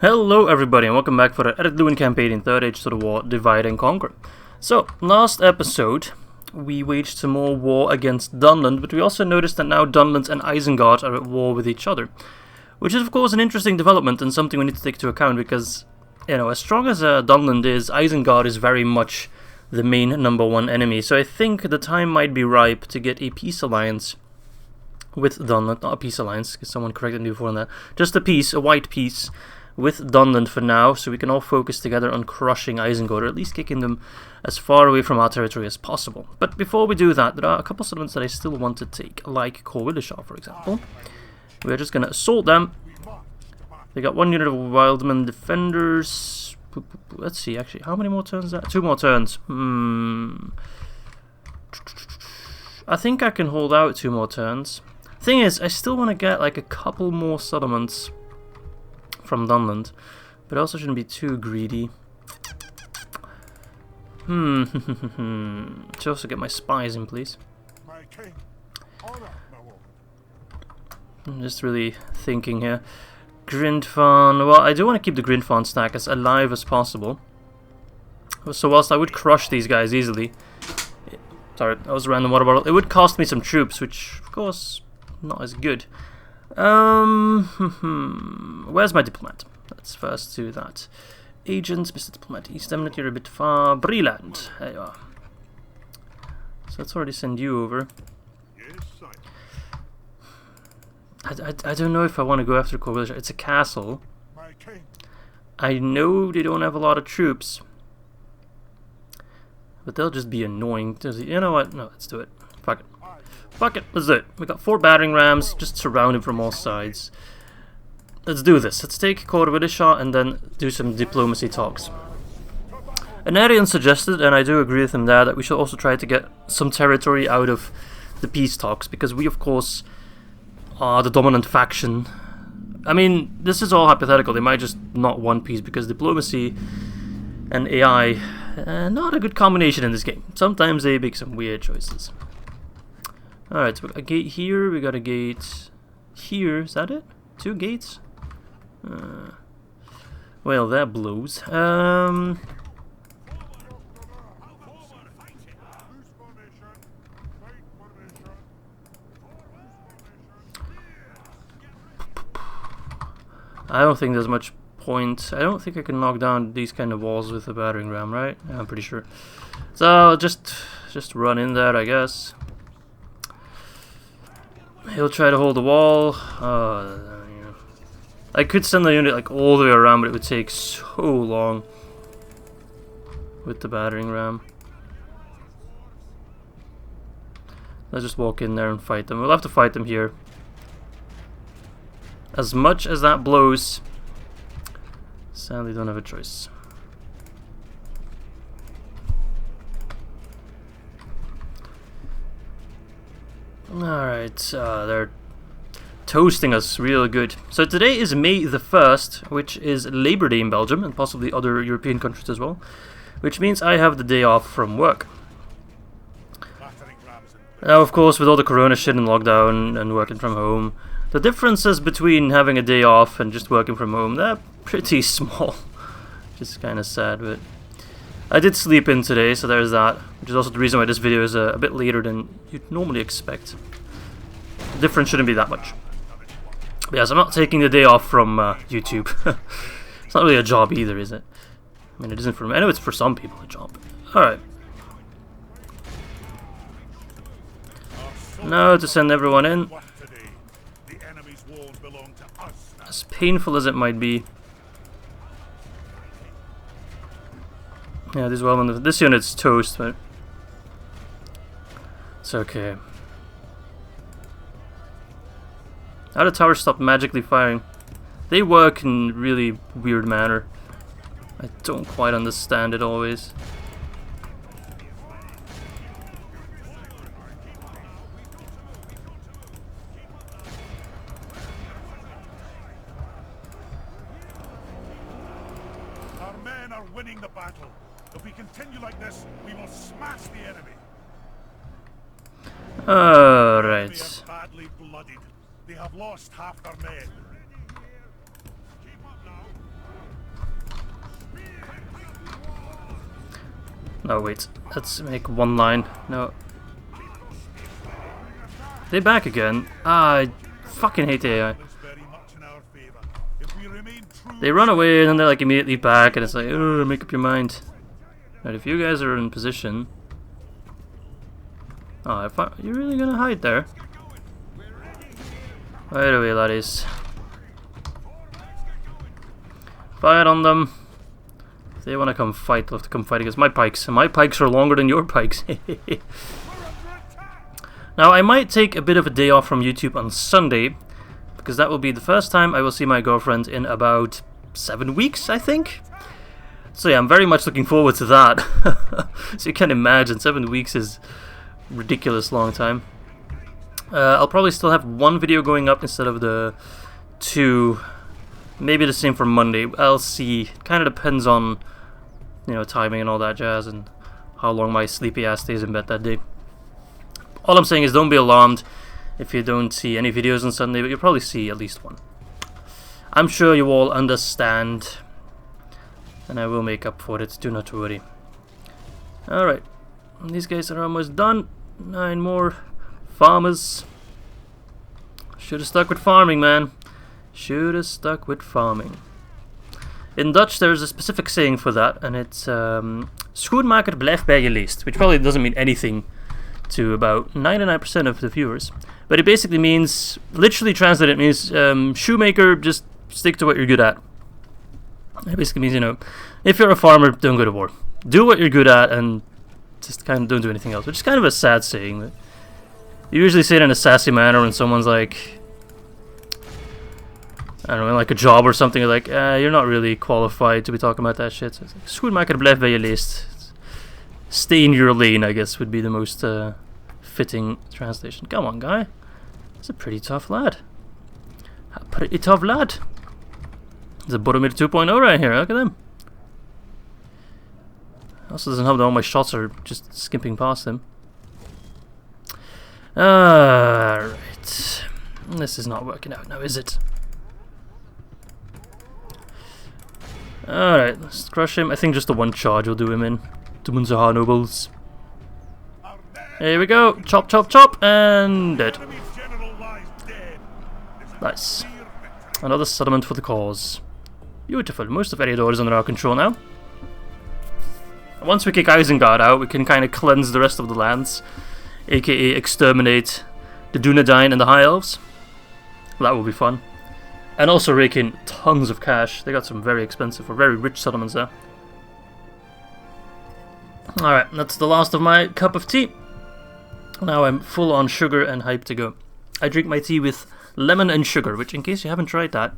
Hello everybody and welcome back for the Ered Luin campaign in 3rd Age to the War, Divide and Conquer. So, last episode we waged some more war against Dunland, but we also noticed that now Dunland and Isengard are at war with each other. Which is of course an interesting development and something we need to take into account because, you know, as strong as Dunland is, Isengard is very much the main #1 enemy. So I think the time might be ripe to get a peace alliance with Dunland. Not a peace alliance, because someone corrected me before on that. Just a peace, a white peace with Dunland for now, so we can all focus together on crushing Isengard, or at least kicking them as far away from our territory as possible. But before we do that, there are a couple settlements that I still want to take, like Corwillishar, for example. We're just gonna assault them. They got 1 unit of Wildman defenders. Let's see, actually, how many more turns is that? 2 more turns. I think I can hold out 2 more turns. Thing is, I still want to get like a couple more settlements from Dunland, but I also shouldn't be too greedy. Should also get my spies in, please. I'm just really thinking here. Grindfarn, well, I do want to keep the Grindfarn stack as alive as possible. So whilst I would crush these guys easily, sorry, that was a random water bottle, it would cost me some troops, which of course not as good. Where's my diplomat? Let's first do that. Agents, Mr. Diplomat, East Eminent, you're a bit far. Breland, there you are. So let's already send you over. I don't know if I want to go after Corwillishar. It's a castle. I know they don't have a lot of troops, but they'll just be annoying. You know what? No, let's do it. Fuck it. Fuck it, let's do it. We got 4 battering rams, just surround him from all sides. Let's do this. Let's take Corwillishar and then do some diplomacy talks. Anarian suggested, and I do agree with him there, that we should also try to get some territory out of the peace talks, because we of course are the dominant faction. I mean, this is all hypothetical. They might just not want peace, because diplomacy and AI, not a good combination in this game. Sometimes they make some weird choices. Alright, so we got a gate here, we got a gate here, is that it? 2 gates? Well, that blows. I don't think there's much point. I don't think I can knock down these kind of walls with a battering ram, right? I'm pretty sure. So, just run in there, I guess. He'll try to hold the wall. I could send the unit like all the way around, but it would take so long with the battering ram. Let's just walk in there and fight them. We'll have to fight them here. As much as that blows, sadly don't have a choice. Alright, they're toasting us real good. So today is May the 1st, which is Labor Day in Belgium, and possibly other European countries as well, which means I have the day off from work. Now of course, with all the corona shit and lockdown and working from home, the differences between having a day off and just working from home, they're pretty small. Which is kind of sad, but I did sleep in today, so there's that. Which is also the reason why this video is a bit later than you'd normally expect. The difference shouldn't be that much. But yes, I'm not taking the day off from YouTube. It's not really a job either, is it? I mean, it isn't for me. I know it's for some people a job. Alright. Now to send everyone in. As painful as it might be. Yeah, this unit's toast, but it's okay. How do towers stop magically firing? They work in really weird manner. I don't quite understand it always. Our men are winning the battle. If we continue like this, we will smash the enemy. Alright. They are badly blooded. They have lost half their men. No, wait. Let's make one line. No. They back again. Ah, I fucking hate the AI. They run away and then they're like immediately back, and it's like, oh, make up your mind. Right, if you guys are in position. Oh, you're really gonna hide there? Right away, laddies. Fire on them. If they want to come fight, they'll have to come fight against my pikes. And my pikes are longer than your pikes. Now, I might take a bit of a day off from YouTube on Sunday, because that will be the first time I will see my girlfriend in about 7 weeks, I think. So yeah, I'm very much looking forward to that. So you can imagine, 7 weeks is a ridiculous long time. I'll probably still have one video going up instead of the 2. Maybe the same for Monday. I'll see. It kind of depends on, you know, timing and all that jazz, and how long my sleepy ass stays in bed that day. All I'm saying is don't be alarmed if you don't see any videos on Sunday, but you'll probably see at least one. I'm sure you all understand, and I will make up for it, do not worry. Alright, these guys are almost done. 9 more farmers. Should have stuck with farming, man. Should have stuck with farming. In Dutch, there's a specific saying for that, and it's Schoenmaker blijft bij je leest, which probably doesn't mean anything to about 99% of the viewers. But it basically means, literally translated, it means shoemaker, just stick to what you're good at. It basically means, you know, if you're a farmer, don't go to war. Do what you're good at and just kind of don't do anything else. Which is kind of a sad saying. That you usually say it in a sassy manner when someone's like, I don't know, like a job or something, you're like, you're not really qualified to be talking about that shit. So it's like, Schoenmaker blijft bij je leest. Stay in your lane, I guess, would be the most fitting translation. Come on, guy. He's a pretty tough lad. A pretty tough lad. There's a Boromir 2.0 right here, look at him. Also doesn't help that all my shots are just skipping past him. Alright. This is not working out now, is it? Alright, let's crush him. I think just the one charge will do him in. To Munzahar nobles. Here we go. Chop, chop, chop, and dead. Nice. Another settlement for the cause. Beautiful. Most of Eriador is under our control now. Once we kick Isengard out, we can kind of cleanse the rest of the lands, aka exterminate the Dunedain and the High Elves. That will be fun. And also rake in tons of cash. They got some very expensive or very rich settlements there. Alright, that's the last of my cup of tea. Now I'm full on sugar and hyped to go. I drink my tea with lemon and sugar, which in case you haven't tried that,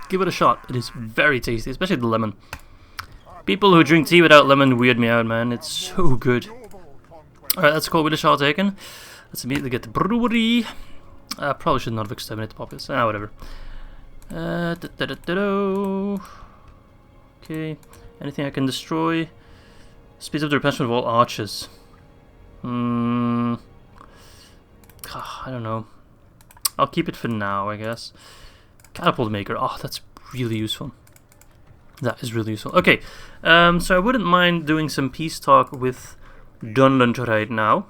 give it a shot. It is very tasty, especially the lemon. People who drink tea without lemon weird me out, man. It's so good. Alright, that's called with a shot taken. Let's immediately get the brewery. Probably should not have exterminated the populace. Whatever. Okay. Anything I can destroy? Speeds up the replenishment of all archers. I don't know. I'll keep it for now, I guess. Catapult maker. Oh, that's really useful. That is really useful. Okay, so I wouldn't mind doing some peace talk with Dunland right now.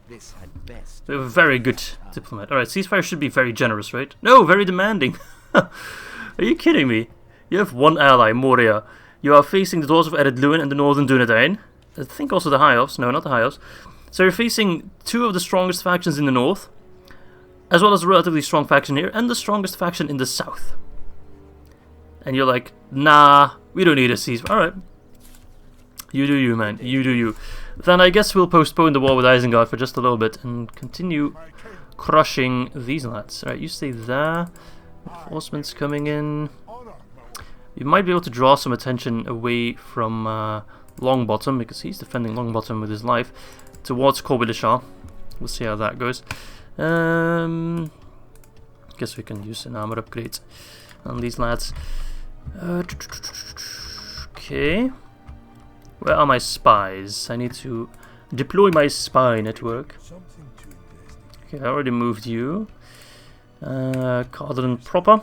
This had best. We have a very good diplomat. Alright, ceasefire should be very generous, right? No, very demanding. Are you kidding me? You have one ally, Moria. You are facing the Dwarves of Ered Luin and the Northern Dunedain. I think also the High Elves. No, not the High Elves. So you're facing 2 of the strongest factions in the north, as well as a relatively strong faction here, and the strongest faction in the south. And you're like, nah, we don't need a ceasefire. Alright. You do you, man. You do you. Then I guess we'll postpone the war with Isengard for just a little bit and continue crushing these lads. Alright, you stay there. Reinforcements coming in. You might be able to draw some attention away from Longbottom, because he's defending Longbottom with his life, towards Corby-le-Char. We'll see how that goes. Guess we can use an armor upgrade on these lads. Okay. Where are my spies? I need to deploy my spy network. Okay, I already moved you. Cardinal proper.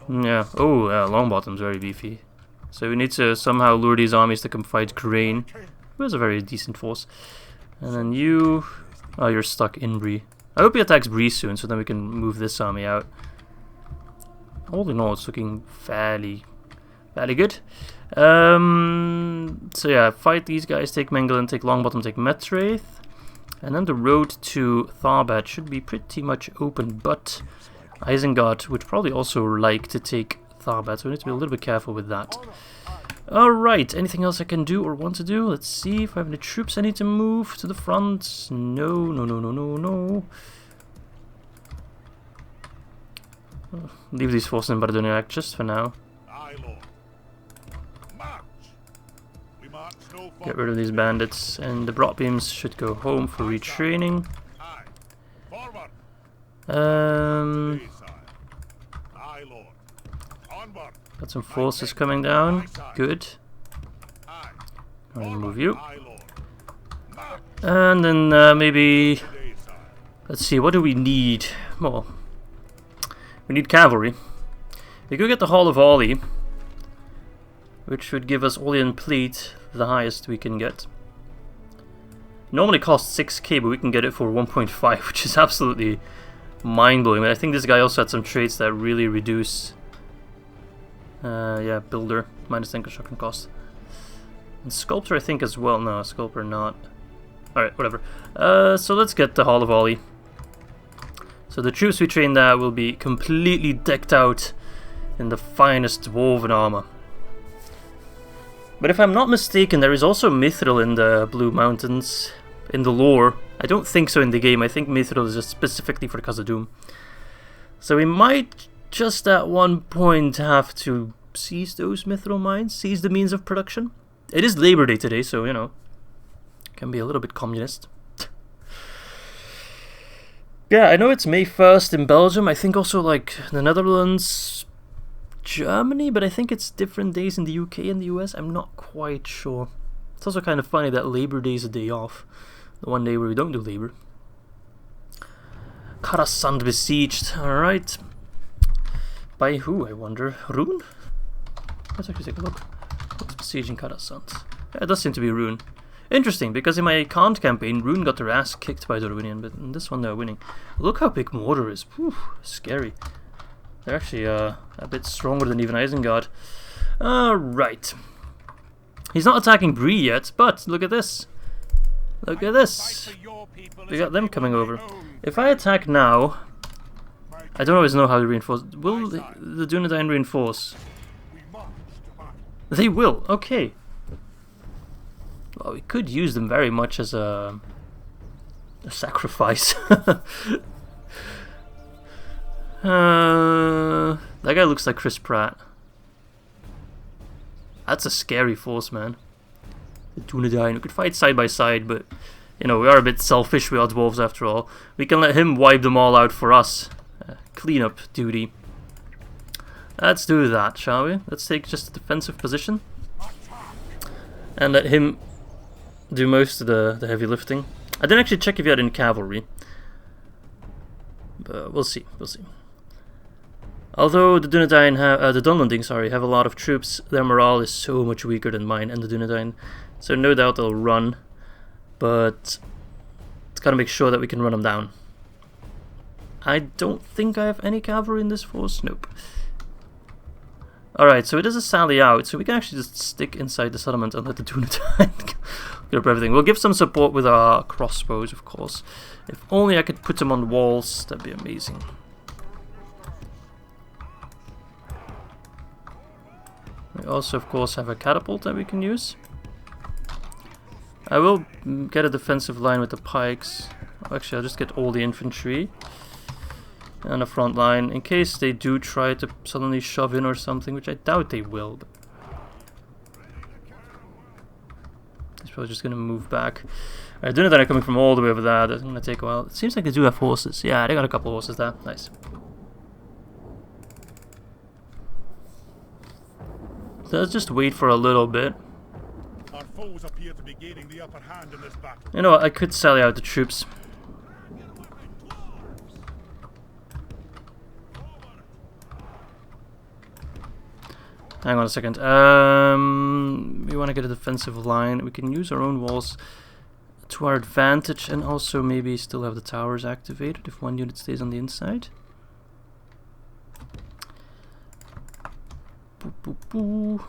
Yeah. Oh, yeah. Longbottom's very beefy. So we need to somehow lure these armies to come fight Crane, who has a very decent force. And then you... Oh, you're stuck in Bree. I hope he attacks Bree soon, so then we can move this army out. All in all, it's looking fairly good. So yeah, fight these guys, take Mengelin, take Longbottom, take Metraith. And then the road to Tharbad should be pretty much open, but Isengard would probably also like to take Tharbad, so we need to be a little bit careful with that. Alright, anything else I can do or want to do? Let's see if I have any troops I need to move to the front. No. Leave these forces in Ar-Adunaim just for now. Get rid of these bandits, and the broad beams should go home for retraining. Got some forces coming down. Good. I'll move you. And then maybe... Let's see, what do we need? Well, we need cavalry. We could get the Hall of Ollie, which would give us Olean Plate, the highest we can get. Normally costs 6k, but we can get it for 1.5, which is absolutely mind-blowing. I think this guy also had some traits that really reduce... yeah, Builder, minus 10 construction cost. And Sculptor I think as well. No, Sculptor not. Alright, whatever. So let's get the Hall of Ollie. So the troops we train there will be completely decked out in the finest dwarven armor. But if I'm not mistaken, there is also Mithril in the Blue Mountains, in the lore. I don't think so in the game. I think Mithril is just specifically for Khazad-Dûm. So we might just at one point have to seize those Mithril mines, seize the means of production. It is Labor Day today, so, you know, can be a little bit communist. Yeah, I know it's May 1st in Belgium. I think also, like, the Netherlands... Germany, but I think it's different days in the UK and the US. I'm not quite sure. It's also kind of funny that Labor Day is a day off. The one day where we don't do labor. Karasand besieged. Alright. By who, I wonder? Rhun? Let's actually take a look. What's besieging Karasand? Yeah, it does seem to be Rhun. Interesting, because in my Kant campaign, Rhun got their ass kicked by Dorwinian, but in this one they're winning. Look how big Mordor is. Whew, scary. They're actually a bit stronger than even Isengard. Right. He's not attacking Bree yet, but look at this. Look at this. We got them coming over. If I attack now, I don't always know how to reinforce. Will the Dunedain reinforce? They will. Okay. Well, we could use them very much as a sacrifice. That guy looks like Chris Pratt. That's a scary force, man. The Dunedain. We could fight side by side, but you know, we are a bit selfish. We are dwarves after all. We can let him wipe them all out for us. Cleanup duty. Let's do that, shall we? Let's take just a defensive position and let him do most of the heavy lifting. I didn't actually check if he had any cavalry, but we'll see. We'll see. Although the Dunedain have, the Dunlending, sorry, have a lot of troops, their morale is so much weaker than mine and the Dunedain, so no doubt they'll run, but it's gotta make sure that we can run them down. I don't think I have any cavalry in this force. Nope. Alright, so it is a sally out, so we can actually just stick inside the settlement and let the Dunedain get up everything. We'll give some support with our crossbows, of course. If only I could put them on the walls, that'd be amazing. We also, of course, have a catapult that we can use. I will get a defensive line with the pikes. Actually, I'll just get all the infantry and a front line in case they do try to suddenly shove in or something, which I doubt they will. But he's probably just going to move back. I don't know that I'm coming from all the way over there. That's going to take a while. It seems like they do have horses. Yeah, they got a couple of horses there. Nice. Let's just wait for a little bit. Our foes appear to be gaining the upper hand in this battle. You know what, I could sally out the troops. Hang on a second. We want to get a defensive line. We can use our own walls to our advantage, and also maybe still have the towers activated if one unit stays on the inside. Boo, boo, boo.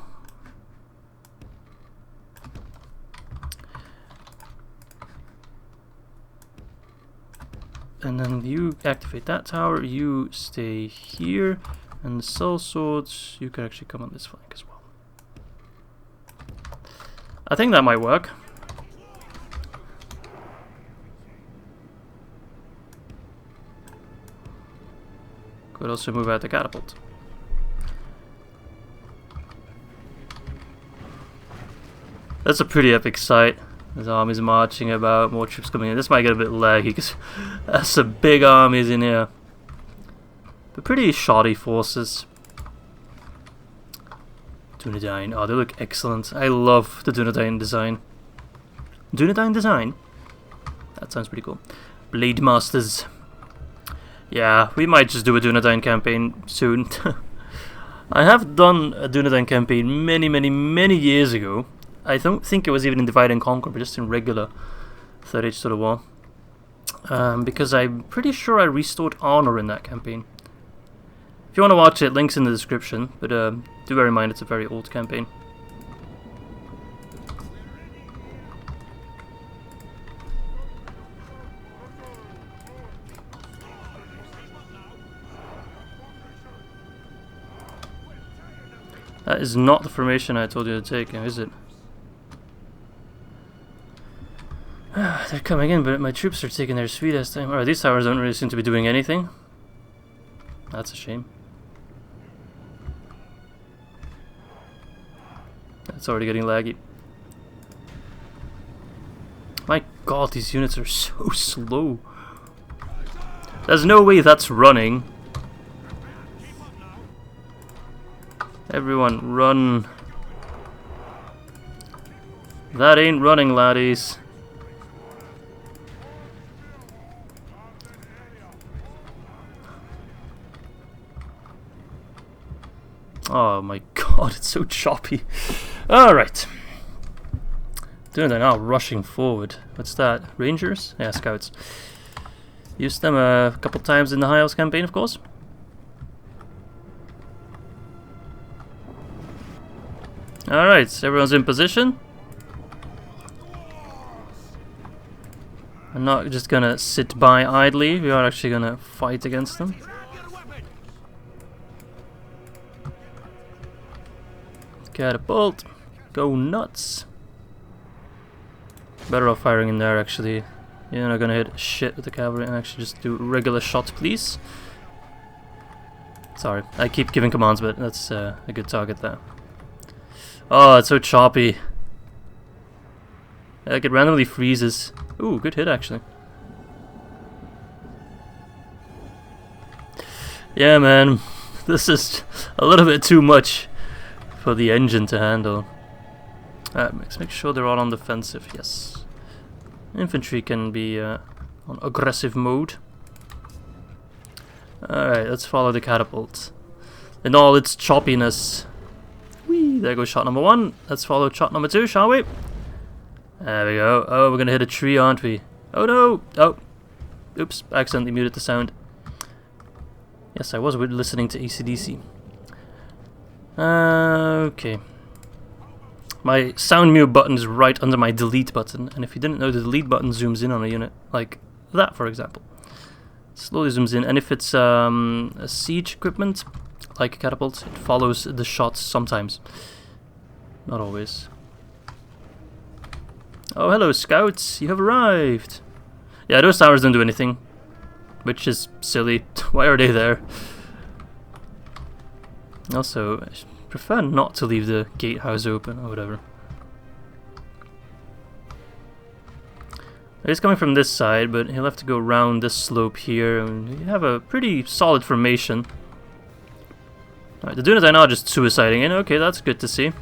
And then you activate that tower, you stay here, and the soul swords, you can actually come on this flank as well. I think that might work. Could also move out the catapult. That's a pretty epic sight. There's armies marching about, more troops coming in. This might get a bit laggy because there's some big armies in here. But pretty shoddy forces. Dunedain. Oh, they look excellent. I love the Dunedain design. Dunedain design? That sounds pretty cool. Blade Masters. Yeah, we might just do a Dunedain campaign soon. I have done a Dunedain campaign many years ago. I don't think it was even in Divide and Conquer, but just in regular Third Age to the War. Because I'm pretty sure I restored Arnor in that campaign. If you want to watch it, links in the description, but do bear in mind it's a very old campaign. That is not the formation I told you to take, is it? They're coming in, but my troops are taking their sweet ass time. Alright, these towers don't really seem to be doing anything. That's a shame. It's already getting laggy. My god, these units are so slow. There's no way that's running. Everyone, run. That ain't running, laddies. Oh my god, it's so choppy. Alright. Doing that now, rushing forward. What's that? Rangers? Yeah, scouts. Used them a couple times in the High Elves campaign, of course. Alright, so everyone's in position. I'm not just gonna sit by idly, we are actually gonna fight against them. Catapult, go nuts. Better off firing in there actually. You're not gonna hit shit with the cavalry, and actually just do regular shots, please. Sorry, I keep giving commands, but that's a good target there. Oh, it's so choppy. Like it randomly freezes. Ooh, good hit actually. Yeah, man, this is a little bit too much for the engine to handle. Let's make sure they're all on defensive, yes. Infantry can be on aggressive mode. Alright, let's follow the catapult. In all its choppiness. Whee, there goes shot number one. Let's follow shot number two, shall we? There we go. Oh, we're gonna hit a tree, aren't we? Oh no! Oh! Oops, accidentally muted the sound. Yes, I was listening to AC/DC. Okay. My sound mute button is right under my delete button, and if you didn't know, the delete button zooms in on a unit, like that for example. Slowly zooms in, and if it's a siege equipment, like a catapult, it follows the shots sometimes. Not always. Oh, hello scouts, you have arrived! Yeah, those towers don't do anything, which is silly. Why are they there? Also, I prefer not to leave the gatehouse open or whatever. He's coming from this side, but he'll have to go around this slope here, and you have a pretty solid formation. Alright, the Dunedain are just suiciding in. Okay, that's good to see.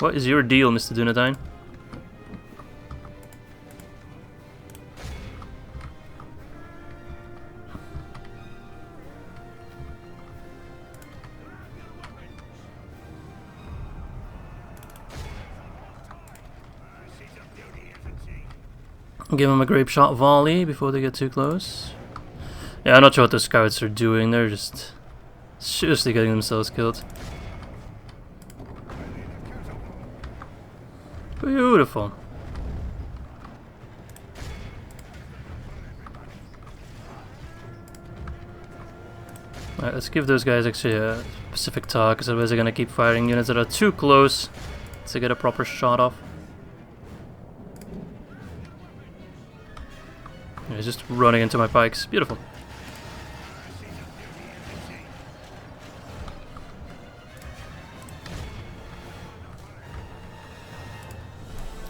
What is your deal, Mr. Dunedain? Give them a grape shot volley before they get too close. Yeah, I'm not sure what the scouts are doing. They're just seriously getting themselves killed. Beautiful. Alright, let's give those guys actually a specific target, because otherwise they're gonna keep firing units that are too close to get a proper shot off. He's just running into my pikes. Beautiful.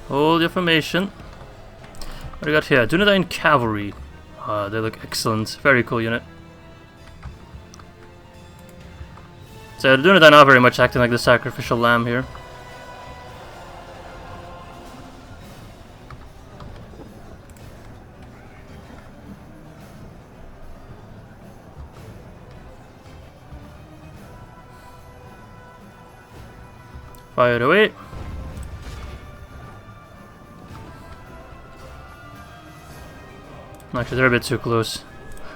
Hold your formation. What do we got here? Ar-Adunaim Cavalry. They look excellent. Very cool unit. So Ar-Adunaim are very much acting like the sacrificial lamb here. Fire away. Actually, they're a bit too close.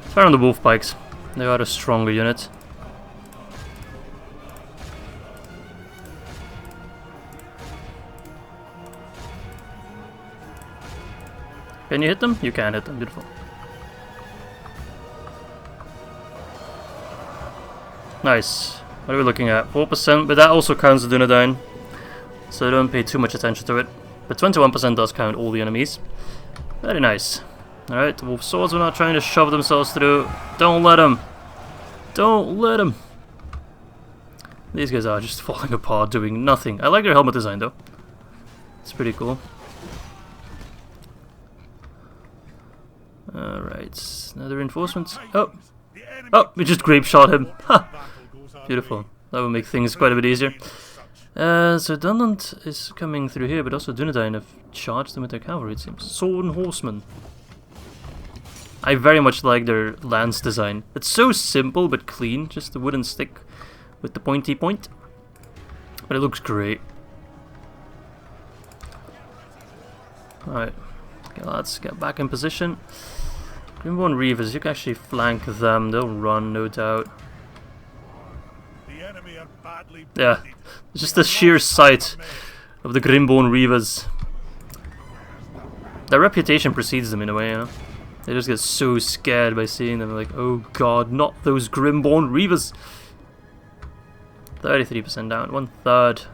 Fire on the wolf pikes. They are a stronger unit. Can you hit them? You can hit them. Beautiful. Nice. What are we looking at? 4%, but that also counts the Ar-Adunaim, so don't pay too much attention to it. But 21% does count all the enemies. Very nice. Alright, the wolf swords are not trying to shove themselves through. Don't let them. Don't let them. These guys are just falling apart, doing nothing. I like their helmet design though. It's pretty cool. Alright, another reinforcements. Oh! Oh, we just grape shot him. Ha! Beautiful. That will make things quite a bit easier. So Dunland is coming through here, but also Ar-Adunaim have charged them with their cavalry, it seems. Sword and horsemen. I very much like their lance design. It's so simple but clean, just the wooden stick with the pointy point. But it looks great. Alright, okay, let's get back in position. Grimborn Reavers, you can actually flank them, they'll run, no doubt. Yeah, it's just the sheer sight of the Grimborn Reavers. Their reputation precedes them in a way, you know? They just get so scared by seeing them, like, oh god, not those Grimborn Reavers! 33% down, 1/3.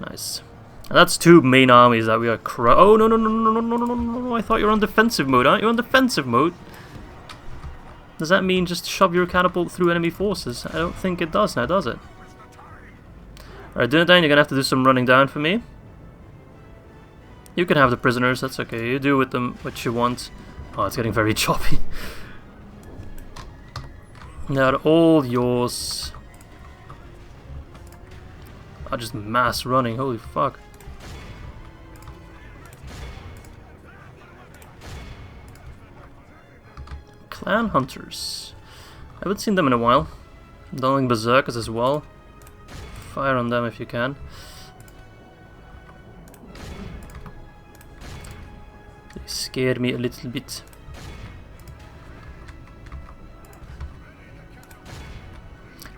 Nice. And that's two main armies that we are oh no no no no no no no no no, I thought you were on defensive mode, aren't you on defensive mode? Does that mean just shove your catapult through enemy forces? I don't think it does now, does it? Alright, Ar-Adunaim, you're gonna have to do some running down for me. You can have the prisoners, that's okay. You do with them what you want. Oh, it's getting very choppy. They're all yours. Oh, just mass running, holy fuck. Clan Hunters. I haven't seen them in a while. Dunling Berserkers as well. Fire on them if you can. They scared me a little bit.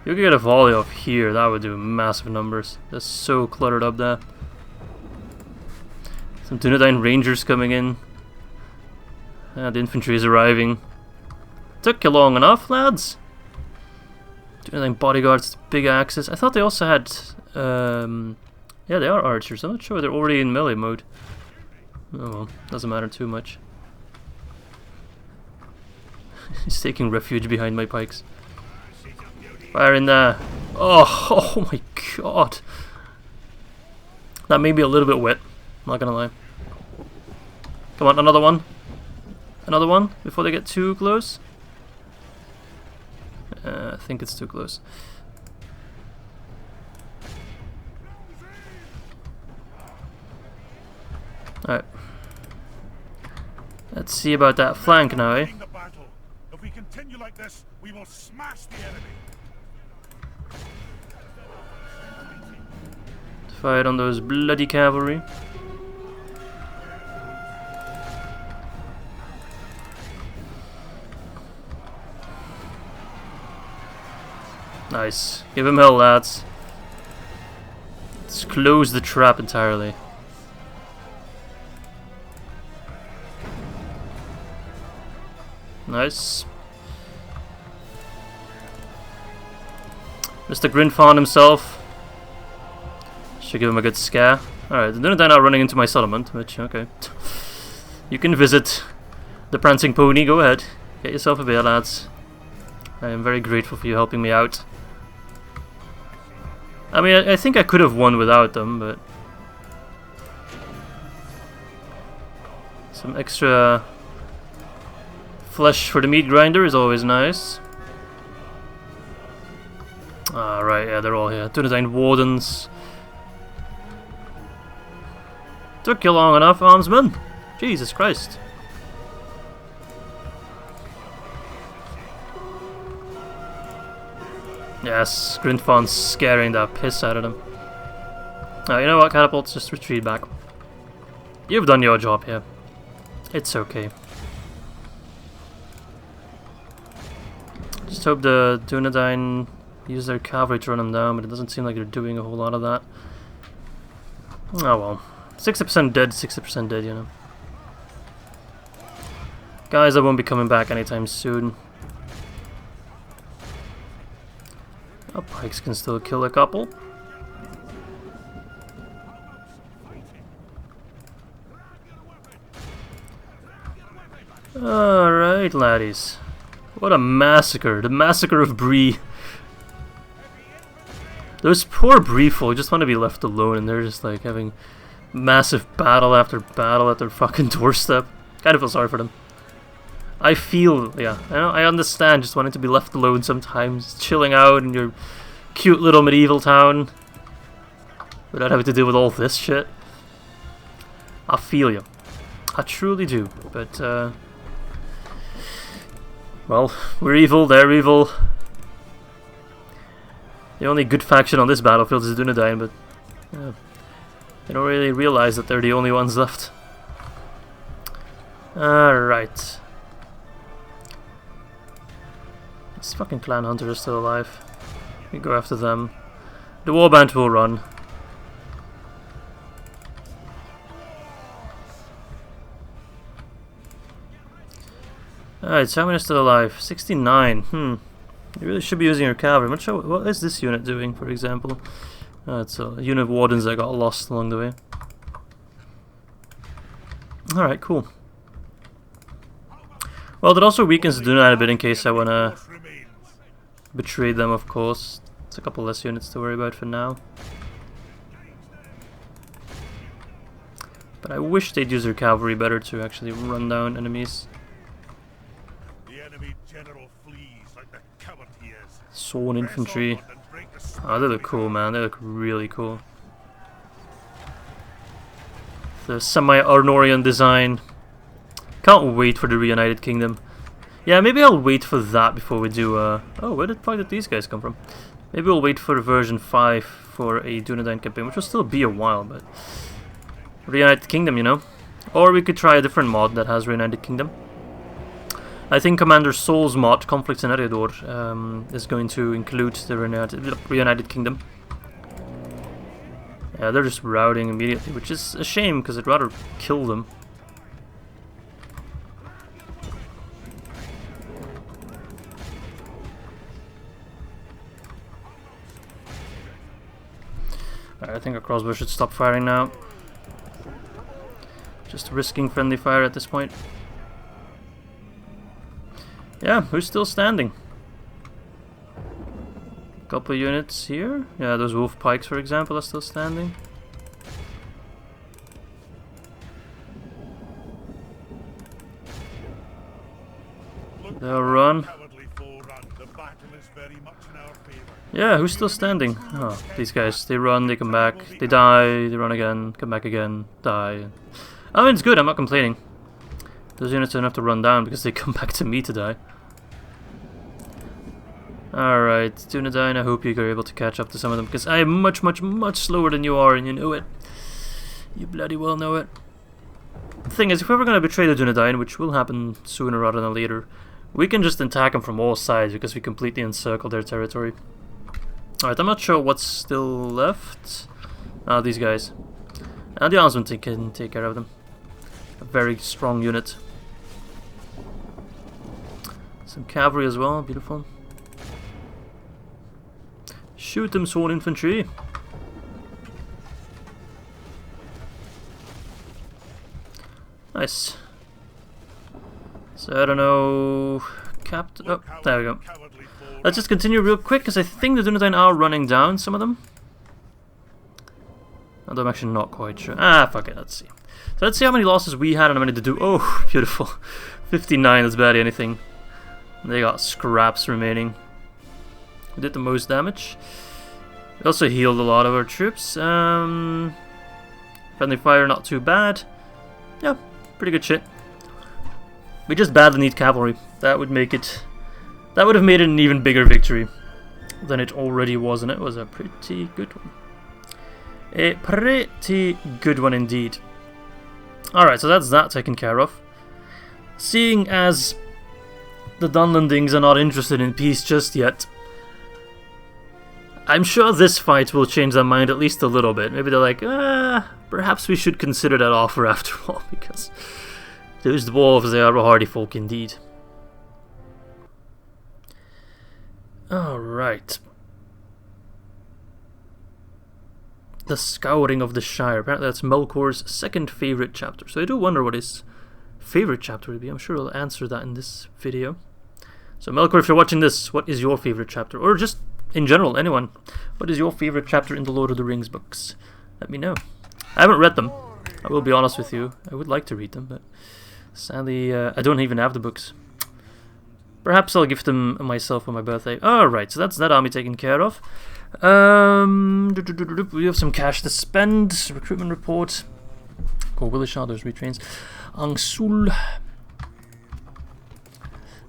You could get a volley off here, that would do massive numbers. They're so cluttered up there. Some Ar-Adunaim Rangers coming in. The infantry is arriving. Took you long enough, lads. Ar-Adunaim bodyguards, big axes. I thought they also had, yeah, they are archers. I'm not sure they're already in melee mode. Oh well, doesn't matter too much. He's taking refuge behind my pikes. Fire in there. Oh, oh my god. That made me a little bit wet. I'm not gonna lie. Come on, another one. Another one before they get too close. I think it's too close. Alright. Let's see about that flank now, eh? If we continue like this, we will smash the enemy. Fight on those bloody cavalry. Nice. Give him hell, lads. Let's close the trap entirely. Nice. Mr. Grinfon himself. Should give him a good scare. Alright, they're now running into my settlement, which, okay. You can visit the Prancing Pony, go ahead. Get yourself a beer, lads. I am very grateful for you helping me out. I mean, I think I could have won without them, but... some extra flesh for the meat grinder is always nice. Right, yeah, they're all here. Dunedain Wardens. Took you long enough, armsman. Jesus Christ. Yes, Grinfon's scaring the piss out of them. You know what, Catapults, just retreat back. You've done your job here. It's okay. Just hope the Dunedain use their cavalry to run them down, but it doesn't seem like they're doing a whole lot of that. Oh well. 60% dead, 60% dead, you know. Guys, I won't be coming back anytime soon. Oh, pikes can still kill a couple. Alright, laddies. What a massacre. The massacre of Bree. Those poor Bree folk just want to be left alone, and they're just like having massive battle after battle at their fucking doorstep. Kind of feel sorry for them. I feel, yeah, I understand just wanting to be left alone sometimes, chilling out in your cute little medieval town without having to deal with all this shit. I feel you. I truly do, but, well, we're evil, they're evil. The only good faction on this battlefield is Dunedain, but they don't really realize that they're the only ones left. Alright. These fucking clan hunters are still alive. We go after them. The warband will run. Alright, so how many are still alive? 69. You really should be using your cavalry. I'm not sure what is this unit doing, for example. It's a unit of wardens that got lost along the way. Alright, cool. Well, that also weakens the Dunedain a bit in case I wanna betray them, of course. It's a couple less units to worry about for now. But I wish they'd use their cavalry better to actually run down enemies. The enemy general flees like the coward he is. Sauron infantry. Oh, they look cool, man. They look really cool. The semi-Arnorian design. Can't wait for the Reunited Kingdom. Yeah, maybe I'll wait for that before we do oh, where the fuck did these guys come from? Maybe we'll wait for version 5 for a Dunedain campaign, which will still be a while, but... Reunited Kingdom, you know? Or we could try a different mod that has Reunited Kingdom. I think Commander Soul's mod, Conflicts in Eriador, is going to include the Reunited Kingdom. Yeah, they're just routing immediately, which is a shame, because I'd rather kill them. I think our crossbow should stop firing now. Just risking friendly fire at this point. Yeah, who's still standing? Couple units here. Yeah, those wolf pikes, for example, are still standing. They'll run. Yeah, who's still standing? Oh, these guys. They run, they come back, they die, they run again, come back again, die. I mean, it's good, I'm not complaining. Those units don't have to run down because they come back to me to die. Alright, Dunedain, I hope you're able to catch up to some of them, because I am much, much, much slower than you are, and you know it. You bloody well know it. The thing is, if we're ever going to betray the Dunedain, which will happen sooner rather than later, we can just attack them from all sides, because we completely encircle their territory. Alright, I'm not sure what's still left. These guys. And the armsman can take care of them. A very strong unit. Some cavalry as well, beautiful. Shoot them, sword infantry. Nice. So I don't know. Oh, there we go. Let's just continue real quick, because I think the Dunedain are running down, some of them. Although I'm actually not quite sure. Fuck it, let's see. So let's see how many losses we had and how many to do. Oh, beautiful. 59, that's barely anything. They got scraps remaining. We did the most damage. We also healed a lot of our troops. Friendly fire, not too bad. Yeah, pretty good shit. We just badly need cavalry. That would make it... That would have made it an even bigger victory than it already was, and it was a pretty good one. A pretty good one indeed. Alright, so that's that taken care of. Seeing as the Dunlandings are not interested in peace just yet, I'm sure this fight will change their mind at least a little bit. Maybe they're like, perhaps we should consider that offer after all, because those dwarves, they are a hardy folk indeed. Alright. The Scouring of the Shire. Apparently that's Melkor's second favourite chapter. So I do wonder what his favourite chapter would be. I'm sure he'll answer that in this video. So Melkor, if you're watching this, what is your favourite chapter? Or just in general, anyone. What is your favourite chapter in the Lord of the Rings books? Let me know. I haven't read them. I will be honest with you. I would like to read them, but sadly I don't even have the books. Perhaps I'll give them myself on my birthday. Alright, so that's that army taken care of. We have some cash to spend. Recruitment report. Go Willishar, those retrains. Angsul.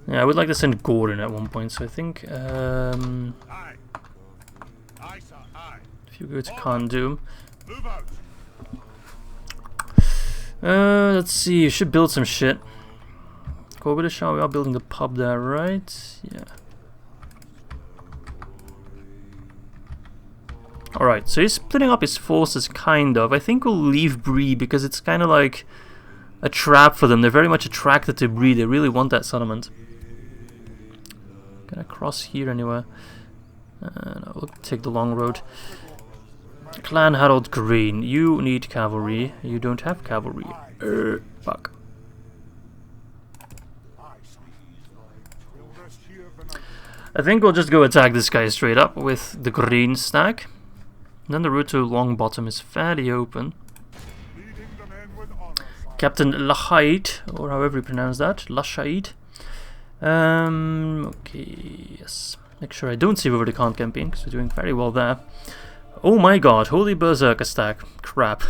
Yeah, I would like to send Gordon at one point, so I think if you go to Khazad-Dûm. Let's see, you should build some shit. Go Willishar, we are building the pub there, right? Yeah. Alright, so he's splitting up his forces, kind of. I think we'll leave Bree because it's kind of like a trap for them. They're very much attracted to Bree. They really want that settlement. Can I cross here anywhere? No, we'll take the long road. Clan Harold Green, you need cavalry. You don't have cavalry. Fuck. I think we'll just go attack this guy straight up with the green stack. Then the route to Longbottom is fairly open. Captain Lachaid, or however you pronounce that, Lachaid. Okay, yes. Make sure I don't save over the Khan campaign, because we're doing very well there. Oh my god, Holy Berserker stack. Crap.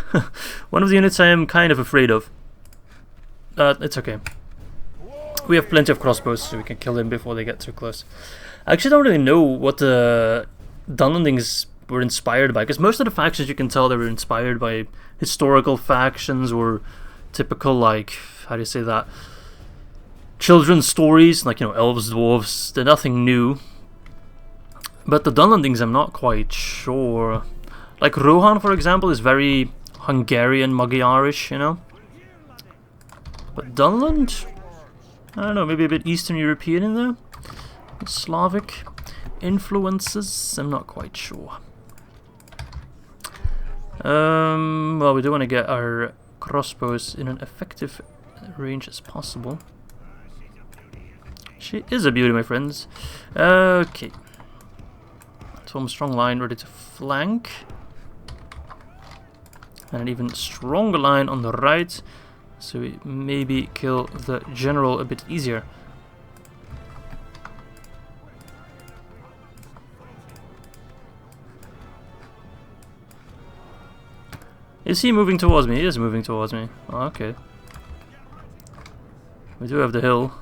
One of the units I am kind of afraid of. It's okay. We have plenty of crossbows, so we can kill them before they get too close. I actually don't really know what the Dunlandings were inspired by, because most of the factions you can tell they were inspired by historical factions or typical, like, how do you say that, children's stories, like, you know, elves, dwarves. They're nothing new. But the Dunlandings, I'm not quite sure. Like Rohan, for example, is very Hungarian, Magyarish, you know. But Dunland, I don't know, maybe a bit Eastern European in there. Slavic influences, I'm not quite sure. Well, we do want to get our crossbows in an effective range as possible. She is a beauty, my friends. Okay. Form a strong line ready to flank. And an even stronger line on the right. So we maybe kill the general a bit easier. Is he moving towards me? He is moving towards me. Oh, okay. We do have the hill.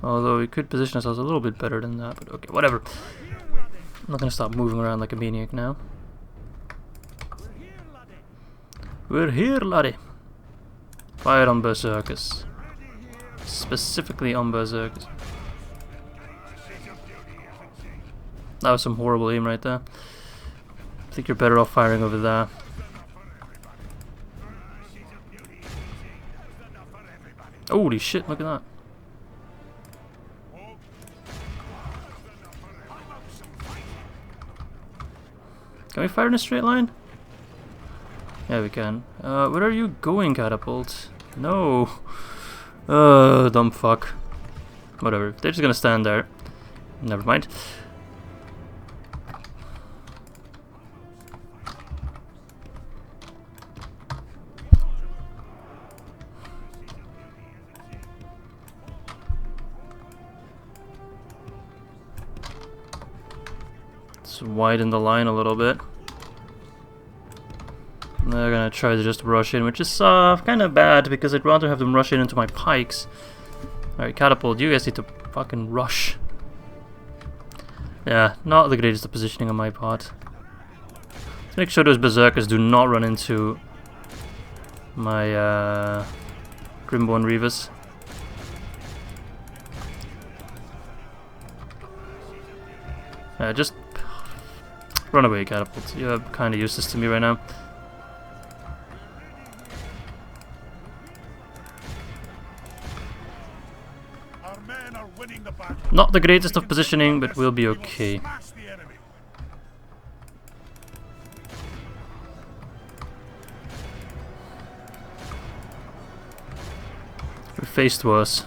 Although we could position ourselves a little bit better than that, but okay, whatever. I'm not gonna stop moving around like a maniac now. We're here, laddie. Fire on Berserkers. Specifically on Berserkers. That was some horrible aim right there. I think you're better off firing over there. Holy shit, look at that. Can we fire in a straight line? Yeah, we can. Where are you going, Catapult? No. Dumb fuck. Whatever. They're just gonna stand there. Never mind. Let's widen the line a little bit. They're gonna try to just rush in, which is kind of bad because I'd rather have them rush in into my pikes. Alright, Catapult, you guys need to fucking rush. Yeah, not the greatest of positioning on my part. Let's make sure those berserkers do not run into my Grimborn Reavers. Yeah, just run away, Catapult. You're kind of useless to me right now. Not the greatest of positioning, but we'll be okay. We're faced worse.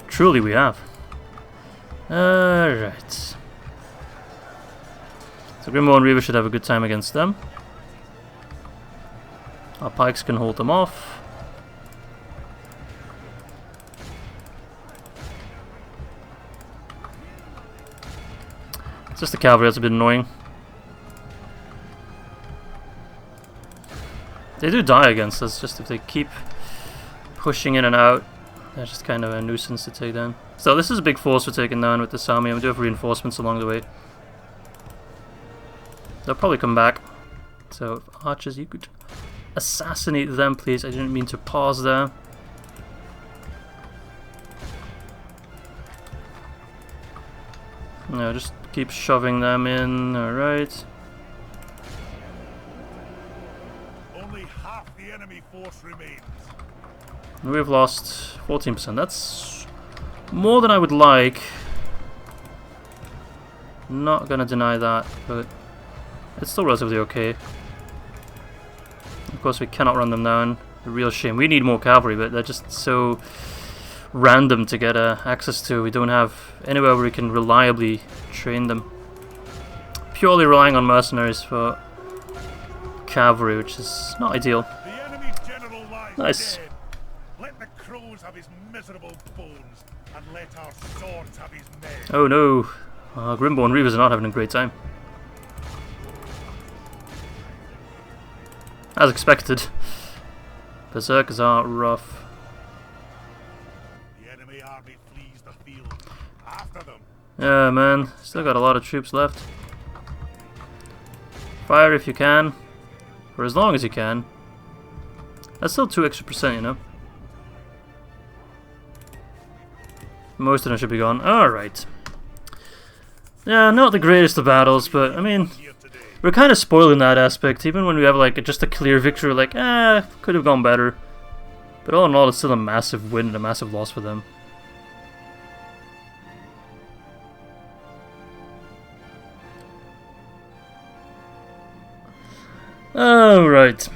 Truly we have. Alright. So Grimborn Reaver should have a good time against them. Our pikes can hold them off. It's just the cavalry that's a bit annoying. They do die against us, just if they keep pushing in and out. They're just kind of a nuisance to take down. So this is a big force we're taking down with this army, and we do have reinforcements along the way. They'll probably come back. So, archers, you could assassinate them, please. I didn't mean to pause there. No, just keep shoving them in. Alright. Only half the enemy force remains. We've lost 14%. That's more than I would like. Not gonna deny that, but it's still relatively okay. Of course, we cannot run them down. A real shame. We need more cavalry, but they're just so random to get access to. We don't have anywhere where we can reliably train them. Purely relying on mercenaries for cavalry, which is not ideal. The enemy's general lies Nice. dead. Let the crows have his miserable bones, and let our swords have his men. Oh no, Grimborn Reavers are not having a great time. As expected. Berserkers are rough. The enemy army flees the field. After them. Yeah, man. Still got a lot of troops left. Fire if you can. For as long as you can. That's still 2 extra %, you know. Most of them should be gone. Alright. Yeah, not the greatest of battles, but I mean, we're kind of spoiling that aspect. Even when we have like just a clear victory, like, could have gone better. But all in all, it's still a massive win and a massive loss for them. Alright.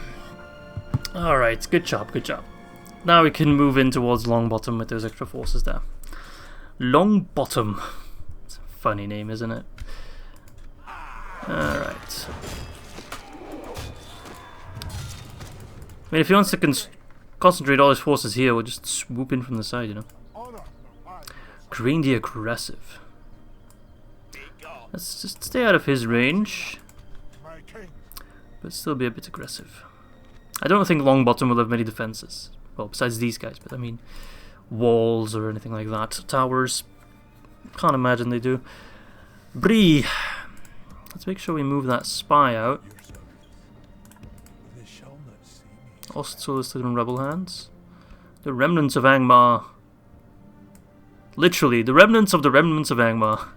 Alright, good job, good job. Now we can move in towards Longbottom with those extra forces there. Longbottom. It's a funny name, isn't it? Alright. I mean, if he wants to concentrate all his forces here, we'll just swoop in from the side, you know. Green the aggressive. Let's just stay out of his range, but still be a bit aggressive. I don't think Longbottom will have many defenses. Well, besides these guys, but I mean, walls or anything like that. Towers, can't imagine they do. Bree. Let's make sure we move that spy out. Also listed in rebel hands. The remnants of Angmar. Literally, the remnants of Angmar.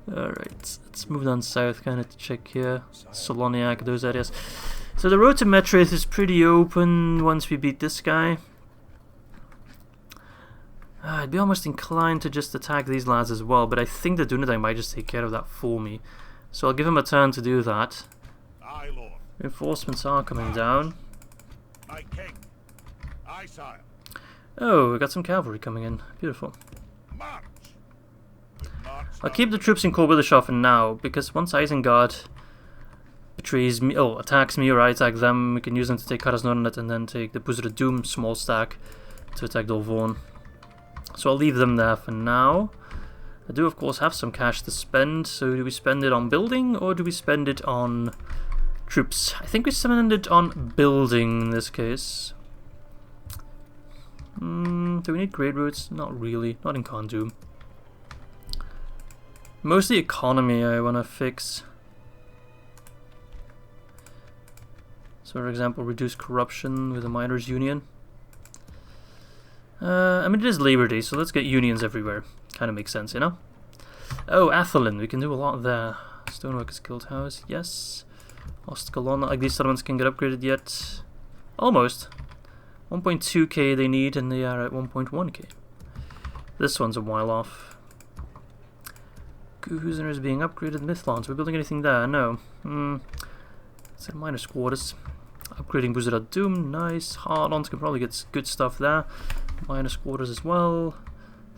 Alright, let's move down south, kind of to check here. Soloniac, those areas. So the road to Metrith is pretty open once we beat this guy. I'd be almost inclined to just attack these lads as well, but I think the Ar-Adunaim might just take care of that for me. So I'll give him a turn to do that. Aye, Lord. Reinforcements are coming down. My king. Aye, sire. Oh, we got some cavalry coming in. Beautiful. March. March. I'll keep the troops in Korbilishov for now, because once Isengard betrays me, attacks me or I attack them, we can use them to take Khazad-Dûm and then take the Khazad-Dûm small stack to attack Dolvorn. So I'll leave them there for now. I do of course have some cash to spend, so do we spend it on building or do we spend it on troops? I think we spend it on building in this case. Do we need great roads? Not really, not in Khazad-Dûm. Mostly economy I want to fix. So for example, reduce corruption with the miners' union. I mean, it is Labor Day, so let's get unions everywhere. Kind of makes sense, you know? Oh, Athelin, we can do a lot there. Stoneworkers Guild House, yes. Ostkalon, not like these settlements can get upgraded yet. Almost. 1.2k they need, and they are at 1.1k. This one's a while off. Guhuzner is being upgraded. Mithlons, we're building anything there? No. It's a minor quarters. Upgrading Khazad-Dûm, nice. Hardons can probably get good stuff there. Minus quarters as well.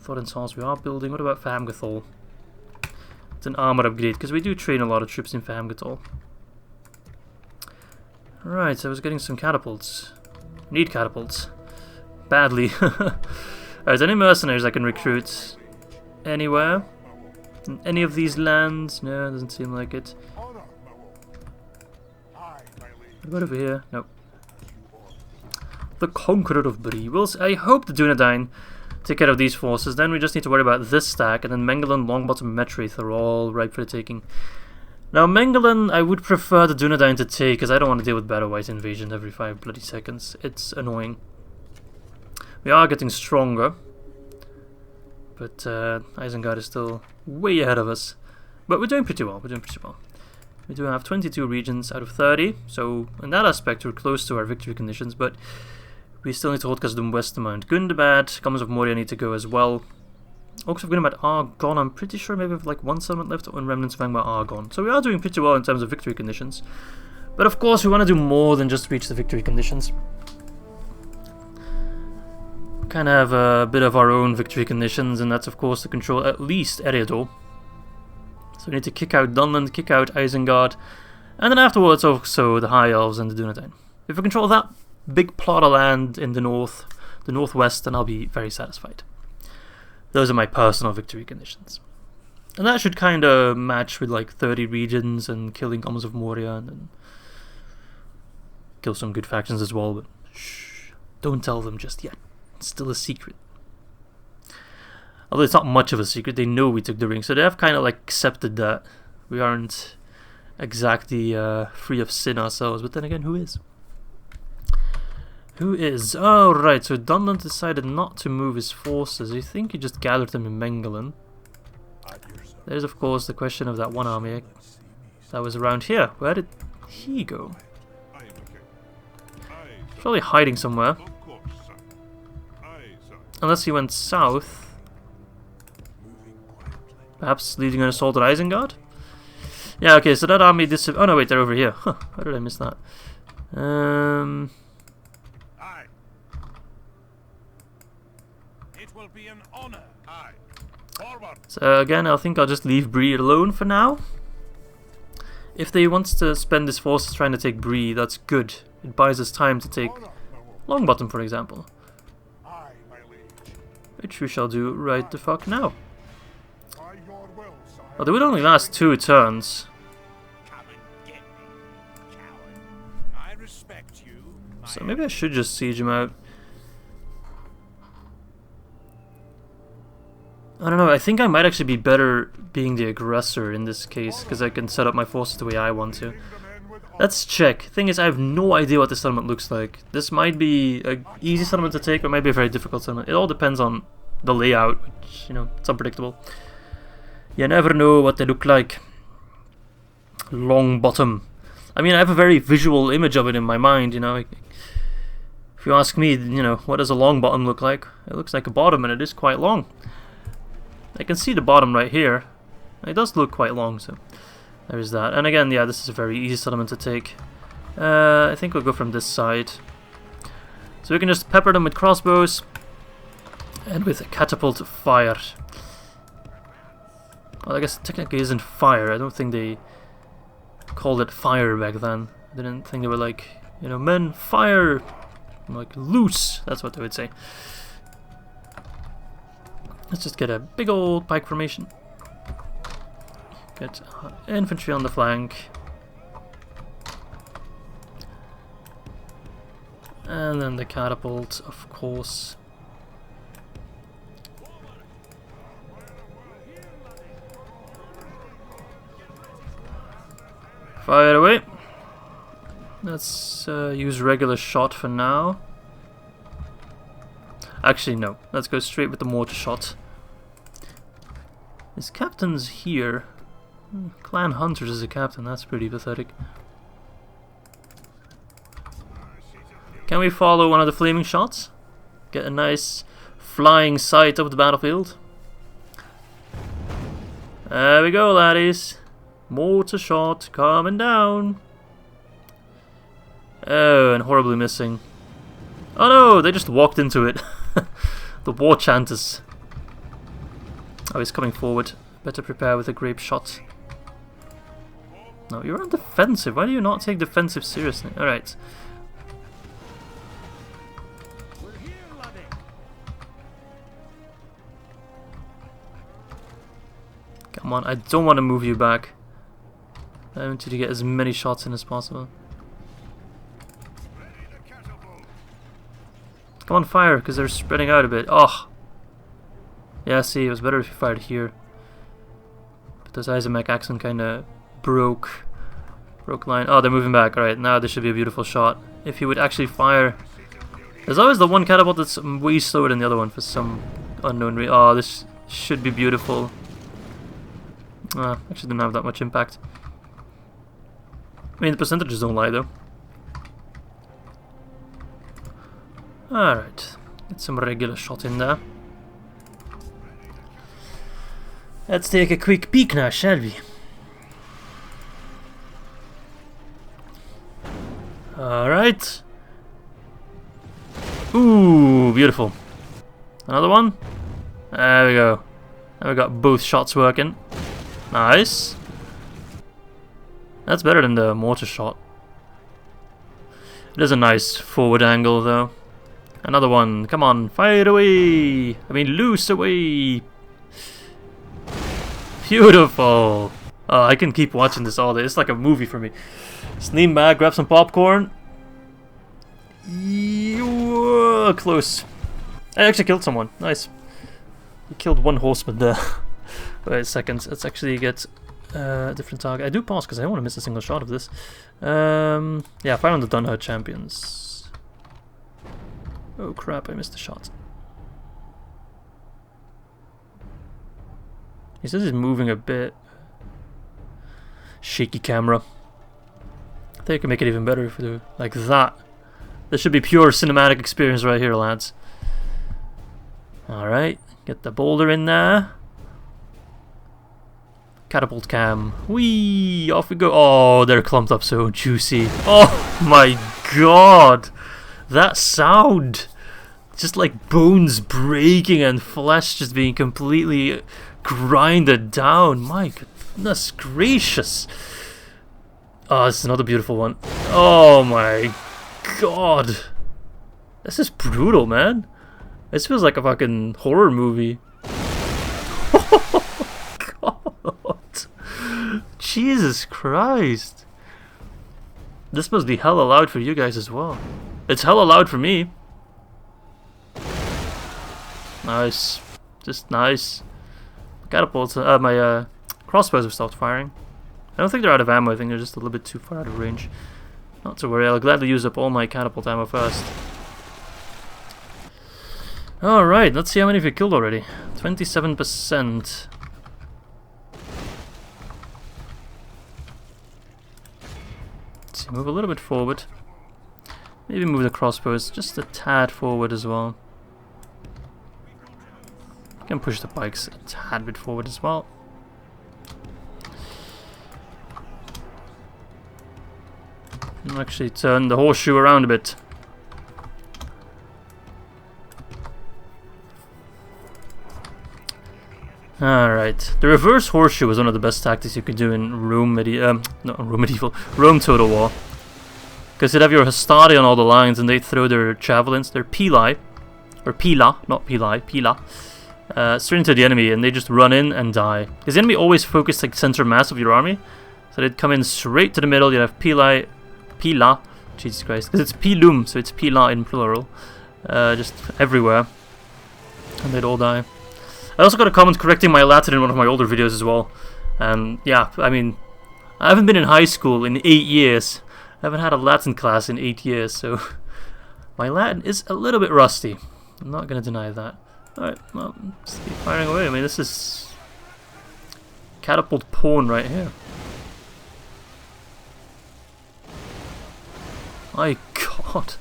Thorin's Halls we are building. What about Famgathol? It's an armor upgrade, because we do train a lot of troops in Famgathol. Right, so I was getting some catapults. Need catapults. Badly. Alright, any mercenaries I can recruit? Anywhere? In any of these lands? No, doesn't seem like it. What about over here? Nope. The Conqueror of Bree. Well, I hope the Dunedain take care of these forces. Then we just need to worry about this stack, and then Mengelin, Longbottom, and Metrith are all ripe for the taking. Now, Mengelin, I would prefer the Dunedain to take, because I don't want to deal with Battle White invasion every 5 bloody seconds. It's annoying. We are getting stronger, but Isengard is still way ahead of us. But we're doing pretty well. We're doing pretty well. We do have 22 regions out of 30, so in that aspect we're close to our victory conditions, but we still need to hold Khazad-Dûm west to Mount Gundabad. Commons of Moria need to go as well. Orcs of Gundabad are gone. I'm pretty sure maybe we have like one settlement left, and remnants of Angmar are gone. So we are doing pretty well in terms of victory conditions. But of course we want to do more than just reach the victory conditions. We kind of have a bit of our own victory conditions, and that's of course to control at least Eriador. So we need to kick out Dunland, kick out Isengard, and then afterwards also the High Elves and the Dunedain. If we control that big plot of land in the north, the northwest, then I'll be very satisfied. Those are my personal victory conditions. And that should kind of match with like 30 regions and killing Commons of Moria, and then kill some good factions as well, but shh, don't tell them just yet. It's still a secret. Although it's not much of a secret, they know we took the ring, so they have kind of like accepted that we aren't exactly free of sin ourselves. But then again, who is? Who is? Oh, right, so Dunland decided not to move his forces. I think he just gathered them in Mengelin. There's of course the question of that one army that was around here. Where did he go? Probably hiding somewhere. Unless he went south. Perhaps leading an assault on Isengard? Yeah, okay, so that army oh no, wait, they're over here. Huh, how did I miss that? It will be an honor. Aye. Forward. So again, I think I'll just leave Bree alone for now. If they want to spend his forces trying to take Bree, that's good. It buys us time to take Longbottom, for example. Aye, my liege. Which we shall do right the fuck now. Although it would only last 2 turns. Come and get me, coward. I respect you. So maybe I should just siege him out. I don't know, I think I might actually be better being the aggressor in this case, because I can set up my forces the way I want to. Let's check. Thing is, I have no idea what this settlement looks like. This might be an easy settlement to take, or it might be a very difficult settlement. It all depends on the layout, which, you know, it's unpredictable. You never know what they look like. Long bottom. I mean, I have a very visual image of it in my mind, you know. If you ask me, you know, what does a long bottom look like? It looks like a bottom, and it is quite long. I can see the bottom right here. It does look quite long, so there's that. And again, yeah, this is a very easy settlement to take. I think we'll go from this side. So we can just pepper them with crossbows and with a catapult fire. Well, I guess it technically isn't fire. I don't think they called it fire back then. I didn't think they were like, you know, men, fire, like loose. That's what they would say. Let's just get a big old pike formation. Get infantry on the flank. And then the catapult, of course. Fire away. Let's use regular shot for now. Actually, no. Let's go straight with the mortar shot. His captain's here. Clan Hunters is a captain. That's pretty pathetic. Can we follow one of the flaming shots? Get a nice flying sight of the battlefield. There we go, laddies. Mortar shot coming down. Oh, and horribly missing. Oh no, they just walked into it. The war chanters. Oh, he's coming forward. Better prepare with a grape shot. No, you're on defensive. Why do you not take defensive seriously? Alright. Come on, I don't want to move you back. I want you to get as many shots in as possible. Come on, fire, because they're spreading out a bit. Oh! Yeah, see, it was better if you fired here. But this Isamach accent kind of broke line. Oh, they're moving back. Alright, now this should be a beautiful shot. If you would actually fire. There's always the one catapult that's way slower than the other one for some unknown reason. Oh, this should be beautiful. Actually didn't have that much impact. I mean, the percentages don't lie, though. Alright, get some regular shot in there. Let's take a quick peek now, shall we? Alright. Ooh, beautiful. Another one? There we go. Now we got both shots working. Nice. That's better than the mortar shot. It is a nice forward angle, though. Another one. Come on, fire away! I mean, loose away! Beautiful! Oh, I can keep watching this all day. It's like a movie for me. Just lean back, grab some popcorn. Close. I actually killed someone. Nice. You killed one horseman there. Wait a second. Let's actually get a different target. I do pause because I don't want to miss a single shot of this. Yeah, fire on the Dunhurt champions. Oh crap, I missed the shot. He says he's moving a bit. Shaky camera. I think I can make it even better if we do like that. This should be pure cinematic experience right here, lads. Alright, get the boulder in there. Catapult cam. Whee! Off we go. Oh, they're clumped up so juicy. Oh my god! That sound! Just like bones breaking and flesh just being completely grinded down. My goodness gracious. Oh, this is another beautiful one. Oh my god. This is brutal, man. This feels like a fucking horror movie. God. Jesus Christ. This must be hella loud for you guys as well. It's hella loud for me. Nice. Just nice. Catapults. My crossbows have stopped firing. I don't think they're out of ammo. I think they're just a little bit too far out of range. Not to worry. I'll gladly use up all my catapult ammo first. Alright, let's see how many we killed already. 27%. Let's see, move a little bit forward. Maybe move the crossbows just a tad forward as well. Can push the pikes a tad bit forward as well. And actually turn the horseshoe around a bit. Alright, the reverse horseshoe is one of the best tactics you could do in Rome Total War. Because you'd have your Istari on all the lines and they'd throw their javelins, their pili, or pila, not pili, pila, straight into the enemy and they just run in and die. Because the enemy always focused like center mass of your army. So they'd come in straight to the middle, you'd have pila, Jesus Christ, because it's pilum, so it's pila in plural, just everywhere. And they'd all die. I also got a comment correcting my Latin in one of my older videos as well. And yeah, I mean, I haven't been in high school in 8 years. I haven't had a Latin class in 8 years, so my Latin is a little bit rusty. I'm not going to deny that. Alright, well, let's keep firing away. I mean, this is Catapult pawn right here. My god.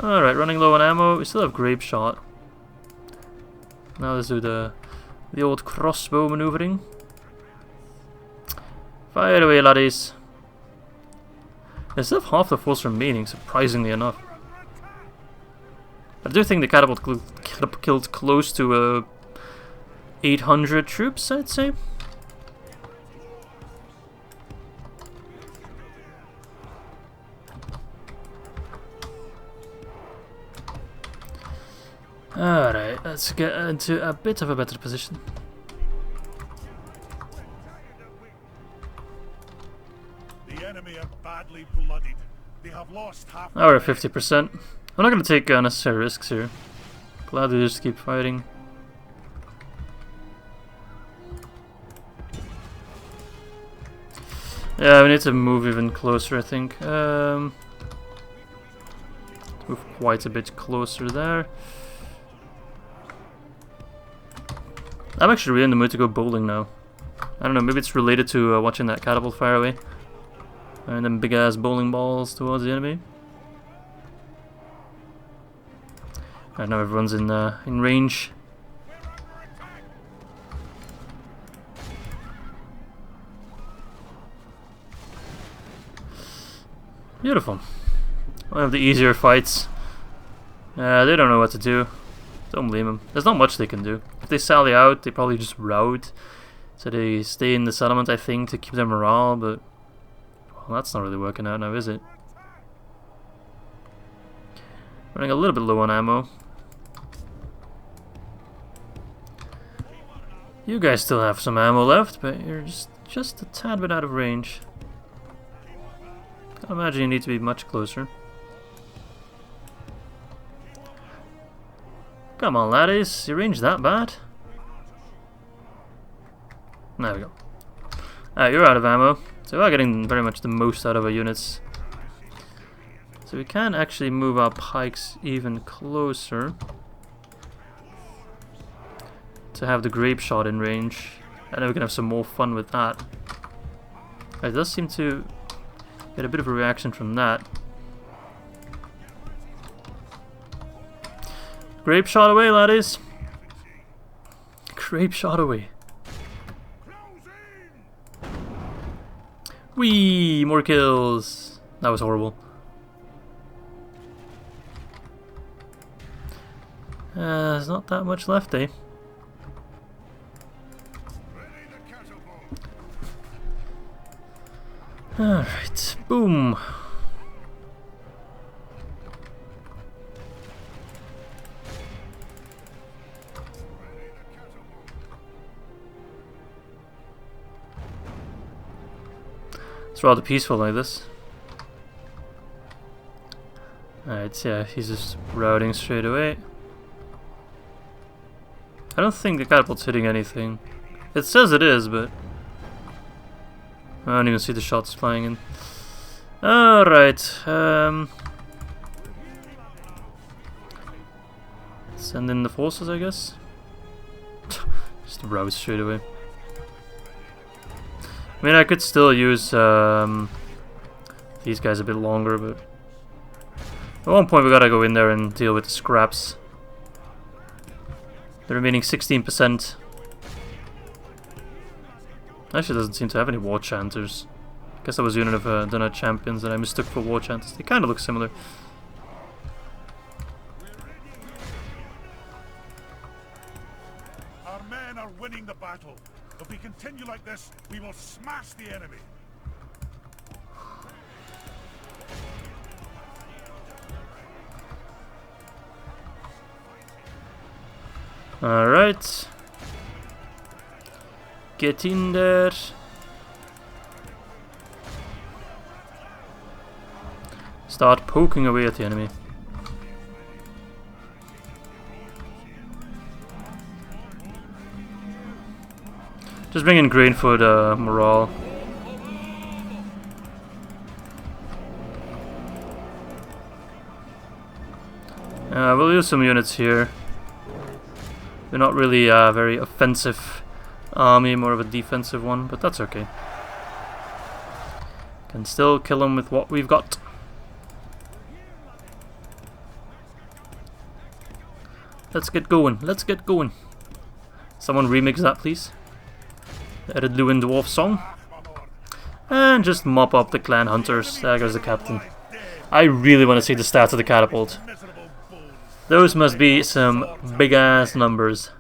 Alright, running low on ammo. We still have grape shot. Now let's do the old crossbow maneuvering. Fire away, laddies. They still have half the force remaining, surprisingly enough. I do think the catapult killed close to 800 troops, I'd say. Alright, let's get into a bit of a better position. The enemy are badly bloodied. They have lost half. Now we're at 50%. I'm not going to take unnecessary risks here. Glad to just keep fighting. Yeah, we need to move even closer, I think. Move quite a bit closer there. I'm actually really in the mood to go bowling now. I don't know, maybe it's related to watching that catapult fire away. And then big ass bowling balls towards the enemy. Alright, now everyone's in range. Beautiful. One of the easier fights. They don't know what to do. Don't blame them. There's not much they can do. If they sally out, they probably just rout. So they stay in the settlement, I think, to keep their morale, but well, that's not really working out now, is it? Running a little bit low on ammo. You guys still have some ammo left, but you're just a tad bit out of range. I imagine you need to be much closer. Come on, laddies, your range that bad? There we go. Alright, you're out of ammo, so we're getting very much the most out of our units. So we can actually move our pikes even closer to have the grape shot in range, and then we can have some more fun with that. It does seem to get a bit of a reaction from that. Grape shot away, laddies. Grape shot away. Whee! More kills. That was horrible. There's not that much left, eh? Alright, boom. It's rather peaceful like this. Alright, yeah, he's just routing straight away. I don't think the catapult's hitting anything. It says it is, but I don't even see the shots flying in. Alright, Send in the forces, I guess. Just rouse straight away. I mean, I could still use these guys a bit longer, but at one point we gotta go in there and deal with the scraps. The remaining 16% actually doesn't seem to have any war chanters. I guess that was a unit of Dunna champions that I mistook for war chanters. They kind of look similar. Our men are winning the battle. If we continue like this, we will smash the enemy. Alright. Get in there. Start poking away at the enemy. Just bring in grain for the morale. We'll use some units here. They're not really a very offensive army, more of a defensive one, but that's okay. Can still kill them with what we've got. Let's get going, let's get going. Someone remix that, please. The Ered Luin dwarf song. And just mop up the clan hunters. There goes the captain. I really want to see the stats of the catapult. Those must be some big ass numbers.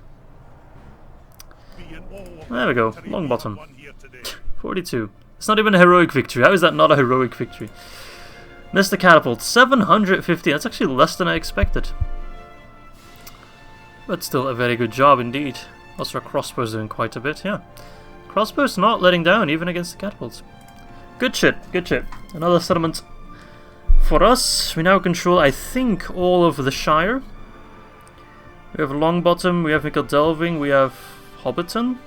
There we go, long bottom. 42. It's not even a heroic victory. How is that not a heroic victory? Missed the catapult. 750. That's actually less than I expected. But still a very good job indeed. Also our crossbow's doing quite a bit, yeah. Crossbow's not letting down even against the catapults. Good shit, good shit. Another settlement for us. We now control, I think, all of the Shire. We have Longbottom, we have Mickle Delving, we have Hobbiton.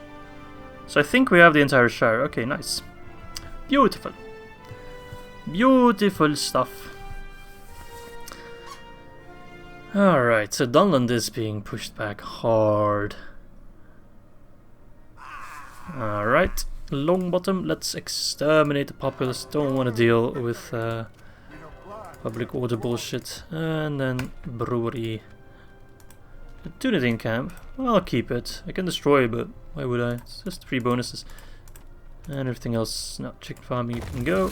So I think we have the entire Shire. Okay, nice. Beautiful. Beautiful stuff. Alright, so Dunland is being pushed back hard. Alright, Longbottom, let's exterminate the populace. Don't want to deal with public order bullshit. And then Brewery. Tunadine camp. Well, I'll keep it. I can destroy it, but why would I? It's just 3 bonuses. And everything else, not chicken farming, you can go.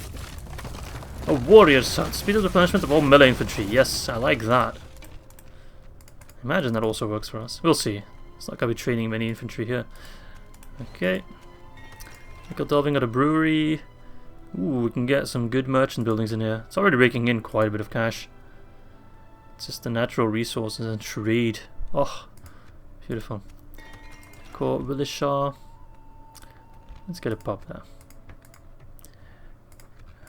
A warrior's hut. Speed of replenishment of all melee infantry. Yes, I like that. Imagine that also works for us. We'll see. It's not gonna be training many infantry here. Okay. Nickel delving at a brewery. Ooh, we can get some good merchant buildings in here. It's already raking in quite a bit of cash. It's just the natural resources and trade. Oh, beautiful. Court Willishaw. Let's get a pop there.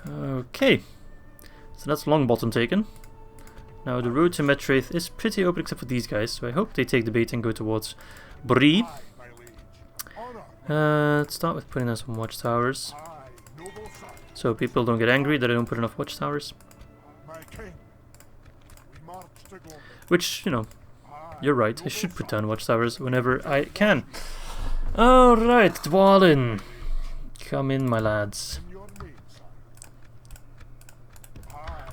Okay. So that's Longbottom taken. Now the road to Metraith is pretty open except for these guys, so I hope they take the bait and go towards Bree. Let's start with putting in some watchtowers. So people don't get angry that I don't put enough watchtowers. Which, you know, you're right, I should put down watchtowers whenever I can. Alright, Dwalin. Come in, my lads.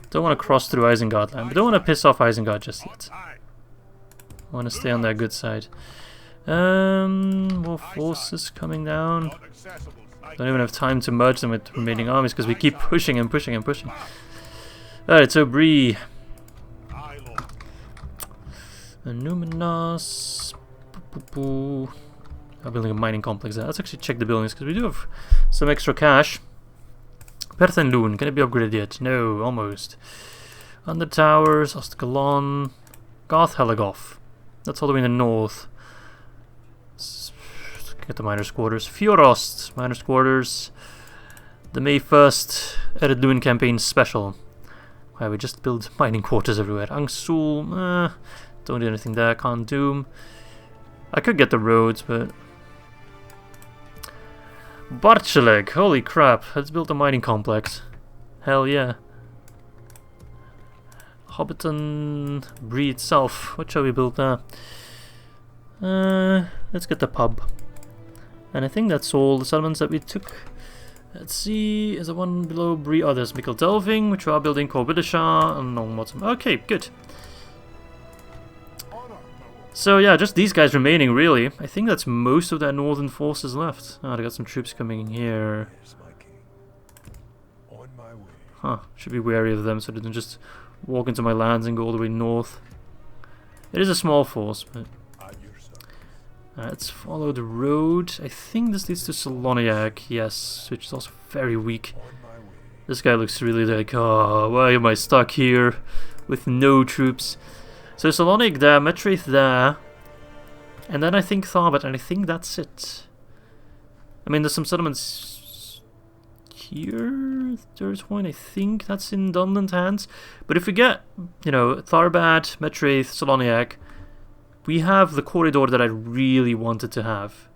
Don't want to cross through Isengard land, but don't want to piss off Isengard just yet. I want to stay on their good side. More forces coming down. Don't even have time to merge them with remaining armies because we keep pushing and pushing and pushing. Alright, so Bree. Numinos. I'm building a mining complex there. Let's actually check the buildings because we do have some extra cash. Perth and Loon, can it be upgraded yet? No, almost. Under Towers, Ostgalon, Garth Helagoth. That's all the way in the north. Let's get the miners' quarters. Fjorost, miners' quarters. The May 1st Ered Luin campaign special. Why we just build mining quarters everywhere. Angsul, don't do anything there. Khazad-Dûm. I could get the roads, but Barcheleg, holy crap, let's build a mining complex. Hell yeah. Hobbiton Bree itself. What shall we build there? Let's get the pub. And I think that's all the settlements that we took. Let's see, is the one below Bree? Oh, there's Mikkel Delving, which we are building Corbidisha and Longbottom. Okay, good. So yeah, just these guys remaining, really. I think that's most of their northern forces left. Oh, they got some troops coming in here. Huh, should be wary of them so they don't just walk into my lands and go all the way north. It is a small force, but... let's follow the road. I think this leads to Saloniac, yes, which is also very weak. This guy looks really like, oh, why am I stuck here with no troops? So Saloniac there, Metraith there, and then I think Tharbad, and I think that's it. I mean, there's some settlements here, there's one, I think that's in Dunland hands. But if we get, you know, Tharbad, Metraith, Saloniac, we have the corridor that I really wanted to have.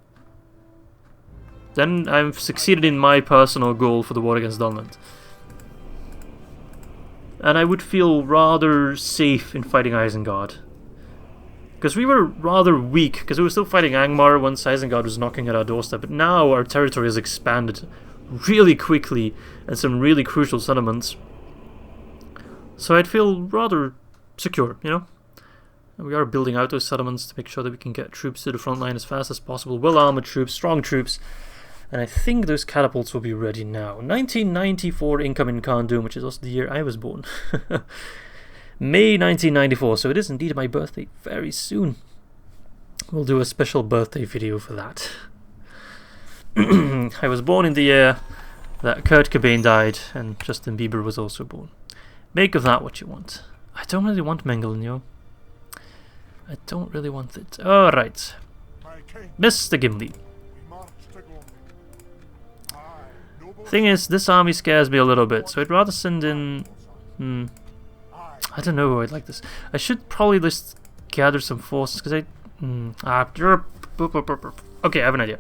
Then I've succeeded in my personal goal for the war against Dunland. And I would feel rather safe in fighting Isengard. Because we were rather weak, because we were still fighting Angmar once Isengard was knocking at our doorstep. But now our territory has expanded really quickly and some really crucial settlements. So I'd feel rather secure, you know? And we are building out those settlements to make sure that we can get troops to the front line as fast as possible. Well-armored troops, strong troops. And I think those catapults will be ready now. 1994 income in Khazad-Dûm, which is also the year I was born. May 1994, so it is indeed my birthday very soon. We'll do a special birthday video for that. I was born in the year that Kurt Cobain died and Justin Bieber was also born. Make of that what you want. I don't really want Mengelen, yo. I don't really want it. Alright. Mr. Gimli. Thing is, this army scares me a little bit, so I'd rather send in... I don't know who I'd like this. I should probably just gather some forces, because okay, I have an idea.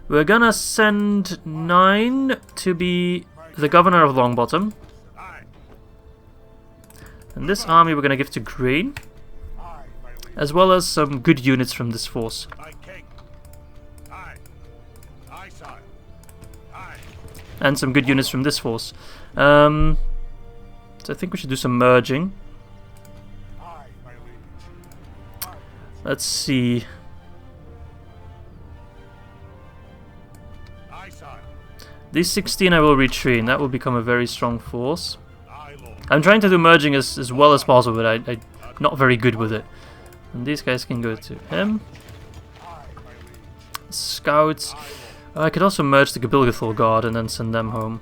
We're gonna send 9 to be the governor of Longbottom. And this army we're gonna give to Grain, as well as some good units from this force. And some good units from this force. So I think we should do some merging. Let's see. These 16 I will retrain. That will become a very strong force. I'm trying to do merging as well as possible, but I'm not very good with it. And these guys can go to him. Scouts. I could also merge the Gabilgathol Guard and then send them home.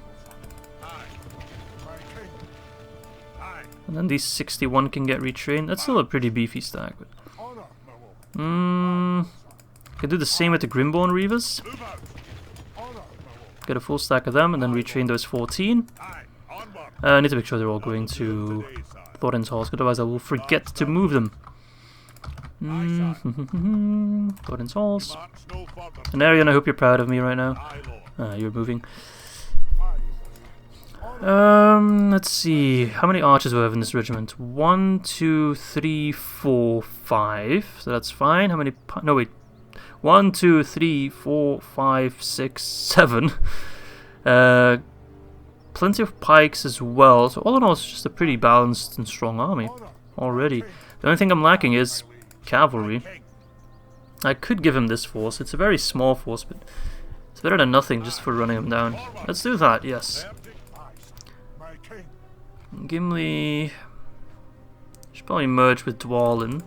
And then these 61 can get retrained. That's still a pretty beefy stack. But I could do the same with the Grimborn Reavers. Get a full stack of them and then retrain those 14. I need to make sure they're all going to Thorin's Halls, otherwise I will forget to move them. Thorin's Halls. And Arian, I hope you're proud of me right now. You're moving. Let's see. How many archers do we have in this regiment? 1, 2, 3, 4, 5. So that's fine. How many... No, wait. 1, 2, 3, 4, 5, 6, 7. Plenty of pikes as well. So all in all, it's just a pretty balanced and strong army already. The only thing I'm lacking is cavalry. I could give him this force. It's a very small force, but it's better than nothing just for running him down. Let's do that, yes. Gimli should probably merge with Dwalin.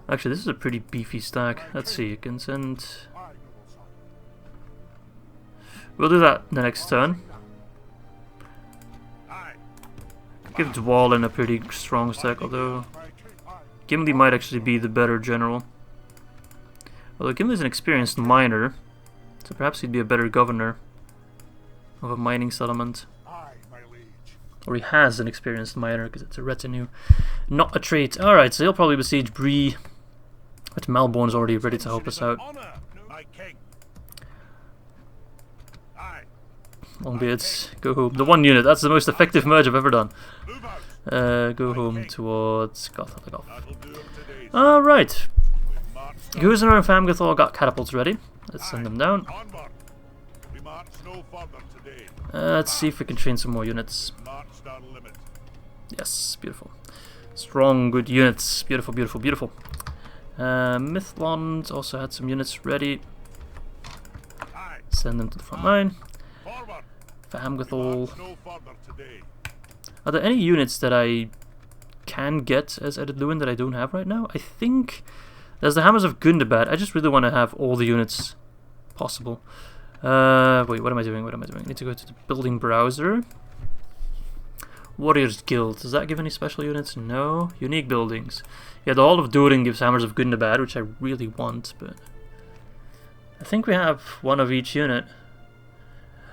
Actually, this is a pretty beefy stack. Let's see, you can send... We'll do that the next turn. Give Dwalin a pretty strong stack, although Gimli might actually be the better general. Although Gimli's an experienced miner, so perhaps he'd be a better governor of a mining settlement. Or he has an experienced miner, because it's a retinue, not a trait. Alright, so he'll probably besiege Bree, but Malborn's already ready to help us out. Longbeards, go home. The one unit, that's the most effective merge I've ever done. Move out. Go home towards Gotheligoth. That'll do 'em today. Alright. March Guzner and Famgathor got catapults ready. Let's send them down. onward. We march no further today. Let's see if we can train some more units. Marched our limit. Yes, beautiful. Strong, good units. Beautiful, beautiful, beautiful. Mithlond also had some units ready. Aye. Send them to the front line. Forward. Famgathor. March no further today. Are there any units that I can get as Ered Luin that I don't have right now? I think there's the Hammers of Gundabad. I just really want to have all the units possible. Wait, what am I doing? What am I doing? I need to go to the building browser. Warriors Guild. Does that give any special units? No. Unique buildings. Yeah, the Hall of Durin gives Hammers of Gundabad, which I really want, but I think we have one of each unit.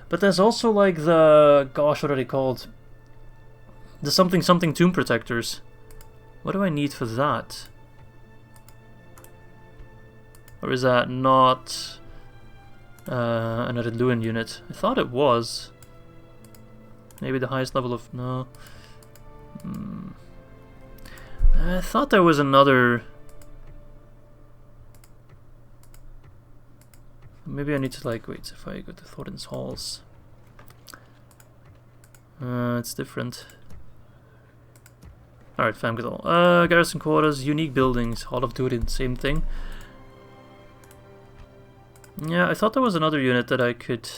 But there's also like the, gosh, what are they called? The something something Tomb Protectors. What do I need for that? Or is that not an Ered Luin unit? I thought it was. Maybe the highest level of... no. I thought there was another... Maybe I need to like... wait, if I go to Thorin's Halls. It's different. Alright, Famgathor. Garrison Quarters, Unique Buildings, Hall of Durin, same thing. Yeah, I thought there was another unit that I could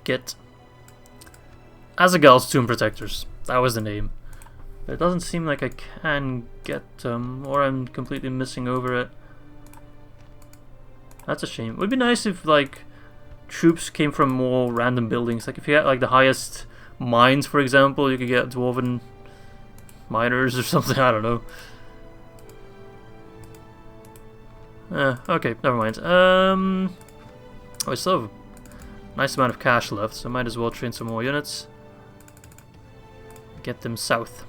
get. Azagal's Tomb Protectors. That was the name. But it doesn't seem like I can get them, or I'm completely missing over it. That's a shame. It would be nice if like troops came from more random buildings. Like if you had like the highest mines, for example, you could get dwarven miners or something. I don't know. Okay, never mind. I still have a nice amount of cash left, so I might as well train some more units. Get them south.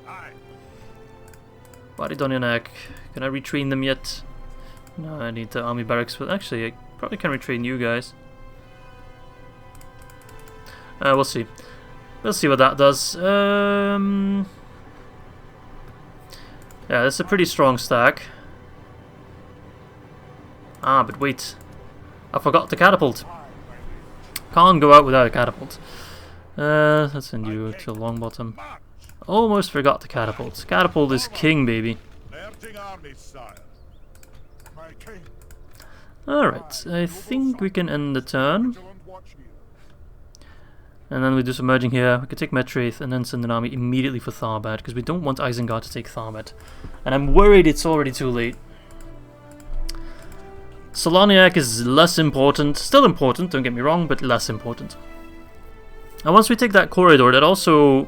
Aye. Ar-Adunaim. Can I retrain them yet? No, I need the army barracks, but actually I probably can retrain you guys. We'll see. We'll see what that does. Yeah, that's a pretty strong stack. Ah, but wait. I forgot the catapult. Can't go out without a catapult. Let's send you to Longbottom. Almost forgot the catapult. Catapult is king, baby. Alright, I think we can end the turn. And then we do some merging here. We can take Metraith and then send an army immediately for Tharbad, because we don't want Isengard to take Tharbad. And I'm worried it's already too late. Solaniac is less important. Still important, don't get me wrong, but less important. And once we take that corridor, that also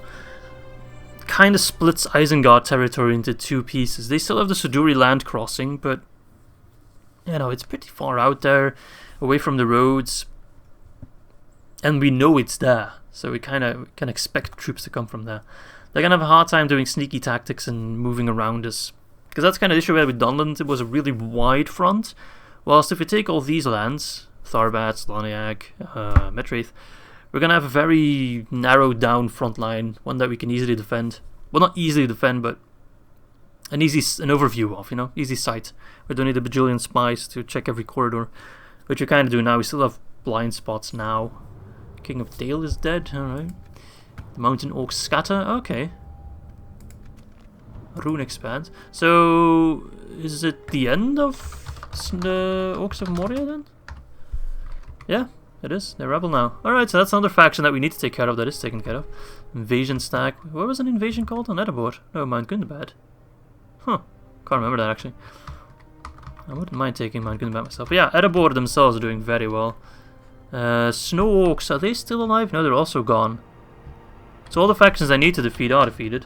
kind of splits Isengard territory into two pieces. They still have the Suduri land crossing, but you know, it's pretty far out there, away from the roads. And we know it's there, so we kind of can expect troops to come from there. They're going to have a hard time doing sneaky tactics and moving around us. Because that's kind of the issue we had with Dunland. It was a really wide front. Whilst if we take all these lands, Tharbad, Solaniac, Metraith, we're going to have a very narrowed down front line, one that we can easily defend. Well, not easily defend, but an overview of, you know, easy sight. We don't need a bajillion spies to check every corridor, which we kind of do now. We still have blind spots now. King of Dale is dead, alright. The Mountain Orcs scatter, okay. Rhun expands. So, is it the end of the Orcs of Moria then? Yeah, it is. They're rebel now. Alright, so that's another faction that we need to take care of that is taken care of. Invasion stack. What was an invasion called on Erebor? No, Mount Gundabad. Huh. Can't remember that actually. I wouldn't mind taking Mount Gundabad myself. But yeah, Erebor themselves are doing very well. Snow Orcs, are they still alive? No, they're also gone. So all the factions I need to defeat are defeated.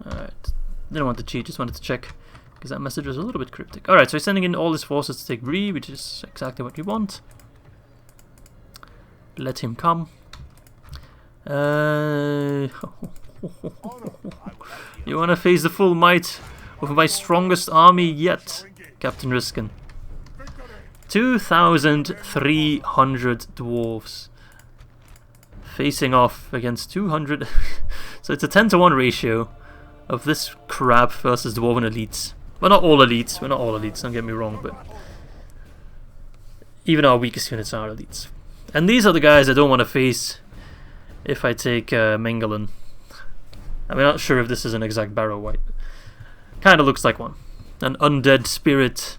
Alright. Didn't want to cheat, just wanted to check. Because that message was a little bit cryptic. Alright, so he's sending in all his forces to take Bree, which is exactly what we want. Let him come. You want to face the full might of my strongest army yet, Captain Riskin? 2,300 dwarves facing off against 200. So it's a 10-to-1 ratio of this crap versus dwarven elites. Well, not all elites. We're not all elites, don't get me wrong, but even our weakest units are elites. And these are the guys I don't want to face if I take Mengelin. I'm not sure if this is an exact barrow wipe. Kind of looks like one. An undead spirit.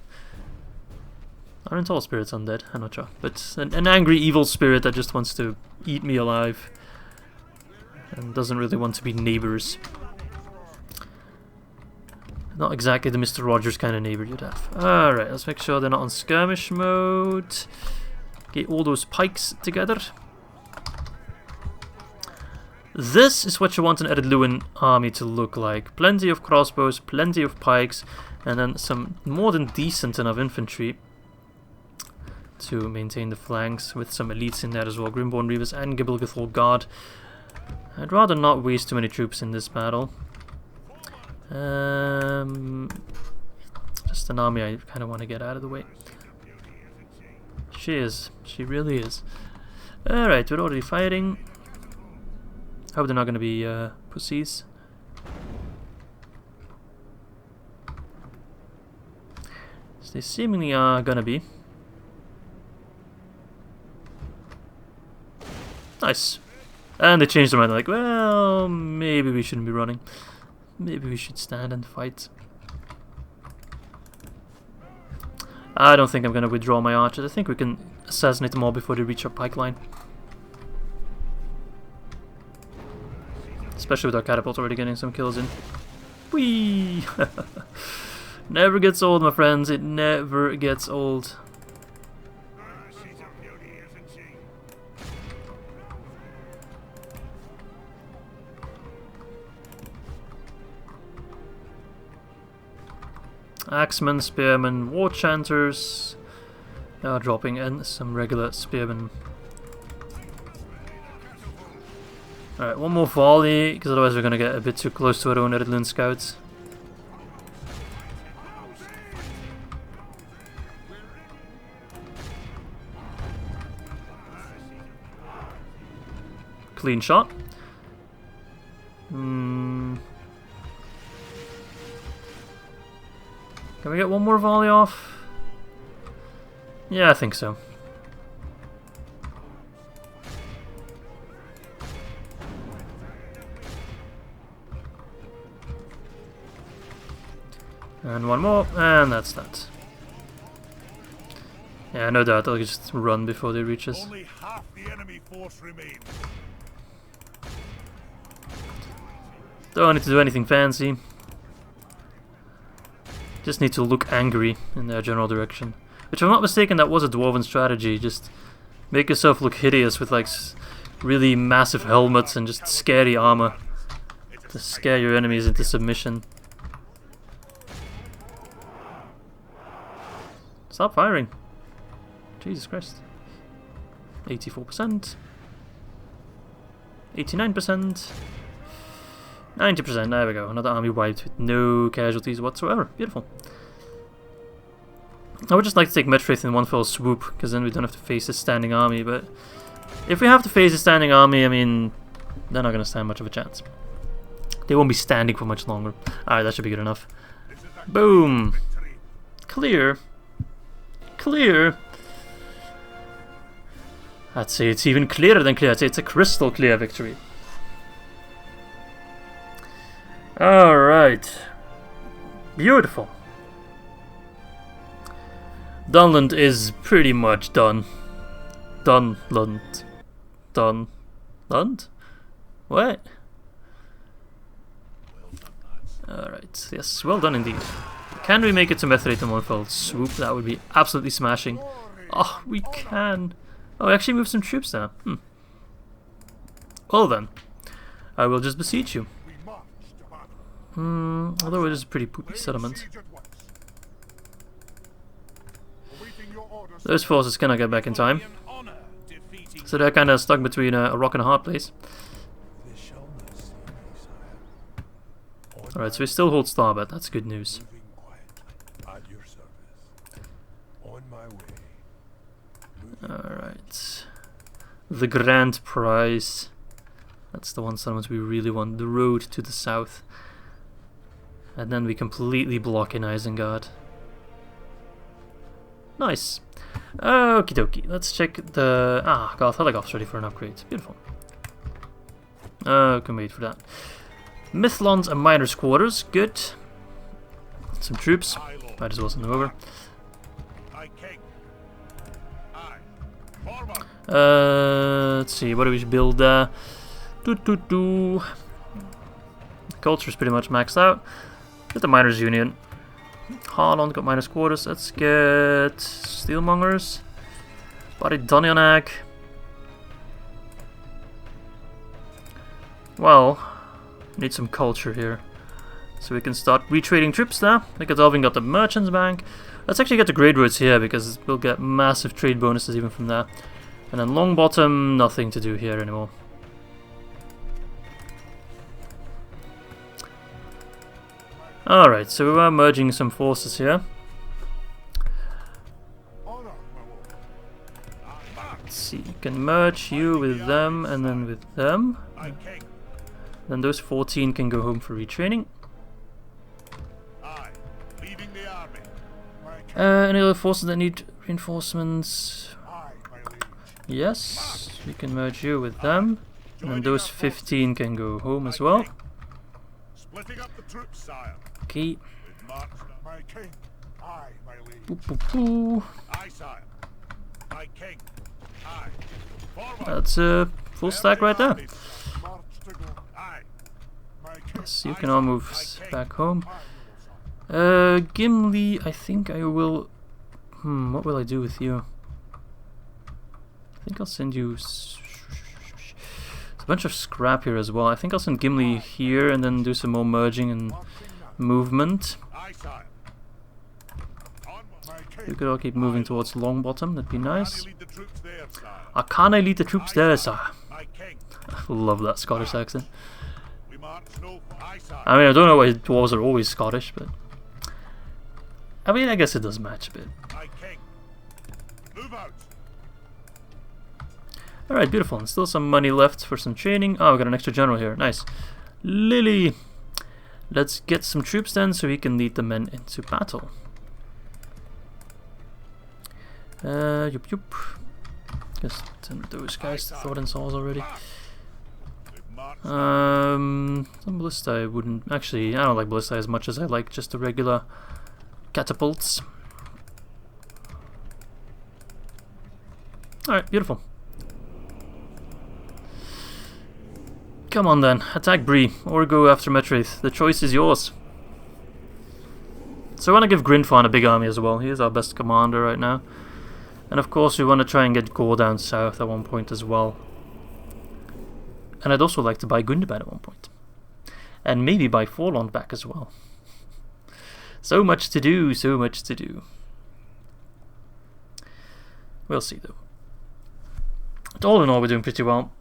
Aren't all spirits undead? I'm not sure. But an angry evil spirit that just wants to eat me alive. And doesn't really want to be neighbours. Not exactly the Mr. Rogers kind of neighbour you'd have. Alright, let's make sure they're not on skirmish mode. Get all those pikes together. This is what you want an Ered Luin army to look like. Plenty of crossbows, plenty of pikes, and then some more than decent enough infantry to maintain the flanks, with some elites in there as well. Grimborn Reavers and Gibilgithal Guard. I'd rather not waste too many troops in this battle. Just an army I kind of want to get out of the way. She is. She really is. Alright, we're already fighting. Hope they're not going to be pussies. So they seemingly are going to be. Nice. And they changed their mind, like, well, maybe we shouldn't be running. Maybe we should stand and fight. I don't think I'm going to withdraw my archers. I think we can assassinate them all before they reach our pike line. Especially with our catapult already getting some kills in. Whee! Never gets old, my friends. It never gets old. Axemen, spearmen, war chanters. Dropping in some regular spearmen. Alright, one more volley, because otherwise we're going to get a bit too close to our own Ered Luin scouts. Clean shot. Can we get one more volley off? Yeah, I think so. And one more, and that's that. Yeah, no doubt they'll just run before they reach us. Only half the enemy force remains. Don't need to do anything fancy. Just need to look angry in their general direction. Which, if I'm not mistaken, that was a dwarven strategy. Just make yourself look hideous with like really massive helmets and just scary armor to scare your enemies into submission. Stop firing. Jesus Christ. 84%. 89%. 90%, there we go. Another army wiped with no casualties whatsoever. Beautiful. I would just like to take Medfaith in one fell swoop, because then we don't have to face a standing army, but if we have to face a standing army, I mean, they're not going to stand much of a chance. They won't be standing for much longer. Alright, that should be good enough. Boom! Clear. Clear. I'd say it's even clearer than clear. I'd say it's a crystal clear victory. Alright. Beautiful. Dunland is pretty much done. Dunland. Dunland? What? Alright, yes, well done indeed. Can we make it to Methrate in one fell swoop? That would be absolutely smashing. Oh, we can. Oh, we actually moved some troops now. Well then, I will just besiege you. Although it is a pretty poopy settlement. Those forces cannot get back in time. So they're kind of stuck between a rock and a hard place. Alright, so we still hold Starbed, that's good news. Alright. The grand prize. That's the one settlement we really want. The road to the south. And then we completely block in Isengard. Nice. Okie dokie. Let's check the... Ah, Garth Heligoth's ready for an upgrade. Beautiful. Can wait for that. Mithlons and Miners' Quarters. Good. Some troops. Might as well send them over. Let's see. What do we build there? Culture's pretty much maxed out. Get the Miners' Union. Harland got Miners' Quarters. Let's get Steelmongers. Ar-Adunaim. Well, need some culture here. So we can start retrading troops now. Because Elvin got the Merchants Bank. Let's actually get the Great Roads here because we'll get massive trade bonuses even from there. And then Longbottom, nothing to do here anymore. Alright, so we are merging some forces here. Let's see, you can merge you with them and then with them. Then those 14 can go home for retraining. Any other forces that need reinforcements? Yes, we can merge you with them. And then those 15 can go home as well. Okay. That's a full stack right there. Yes, you can all move back home. Gimli, I think I will... what will I do with you? I think I'll send you... There's a bunch of scrap here as well. I think I'll send Gimli here and then do some more merging and movement. You could all keep moving towards Longbottom, that'd be nice. Can I lead the troops there, sir? I love that Scottish accent. I mean, I don't know why dwarves are always Scottish, but... I mean, I guess it does match a bit. Alright, beautiful. And still some money left for some training. Oh, we got an extra general here. Nice. Lily! Let's get some troops then so he can lead the men into battle. Yup. Just send those guys to Thorin Saws already. Some ballista I wouldn't... Actually, I don't like ballista as much as I like just the regular catapults. Alright, beautiful. Come on then, attack Bree, or go after Metraith. The choice is yours. So I want to give Grinfon a big army as well. He is our best commander right now. And of course we want to try and get Gore down south at one point as well. And I'd also like to buy Gundabad at one point. And maybe buy Forlorn back as well. So much to do, so much to do. We'll see though. But all in all, we're doing pretty well.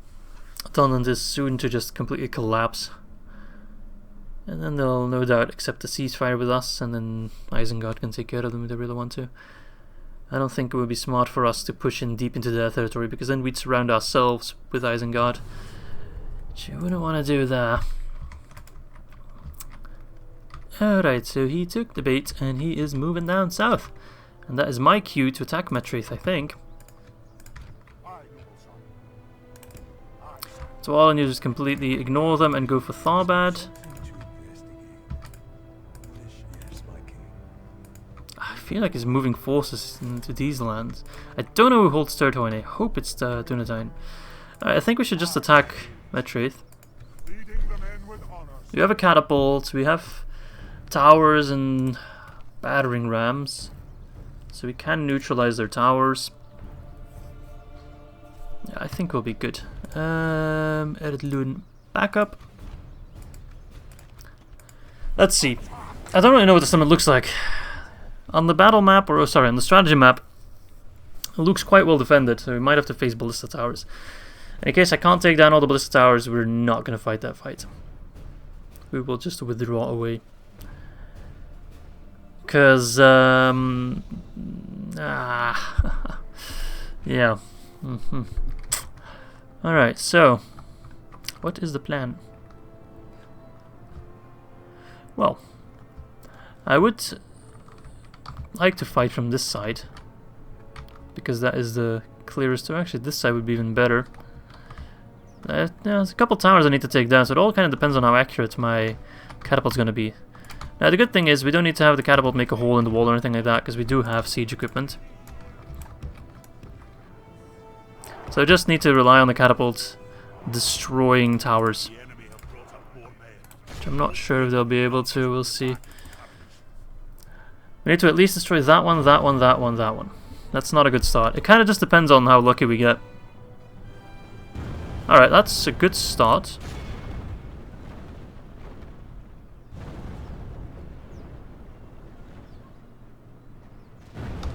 Dunland is soon to just completely collapse. And then they'll no doubt accept a ceasefire with us, and then Isengard can take care of them if they really want to. I don't think it would be smart for us to push in deep into their territory, because then we'd surround ourselves with Isengard. Which you wouldn't want to do there. Alright, so he took the bait, and he is moving down south. And that is my cue to attack Metraith, I think. So all I need is just completely ignore them and go for Tharbad. I feel like he's moving forces into these lands. I don't know who holds territory, and I hope it's Dunedain. I think we should just attack Metraith. We have a catapult, we have towers and battering rams, so we can neutralize their towers. Yeah, I think we'll be good. Ered Luin back up. Let's see. I don't really know what the summit looks like. On the battle map, or sorry, on the strategy map, it looks quite well defended, so we might have to face ballista towers. In case I can't take down all the ballista towers, we're not going to fight that fight. We will just withdraw away. Because, yeah, Yeah. Alright, so what is the plan? Well, I would like to fight from this side, because that is the clearest. Actually, this side would be even better. There's a couple towers I need to take down, so it all kind of depends on how accurate my catapult's going to be. Now, the good thing is we don't need to have the catapult make a hole in the wall or anything like that, because we do have siege equipment. So I just need to rely on the catapult destroying towers, which I'm not sure if they'll be able to. We'll see. We need to at least destroy that one, that one, that one, that one. That's not a good start. It kind of just depends on how lucky we get. Alright, that's a good start.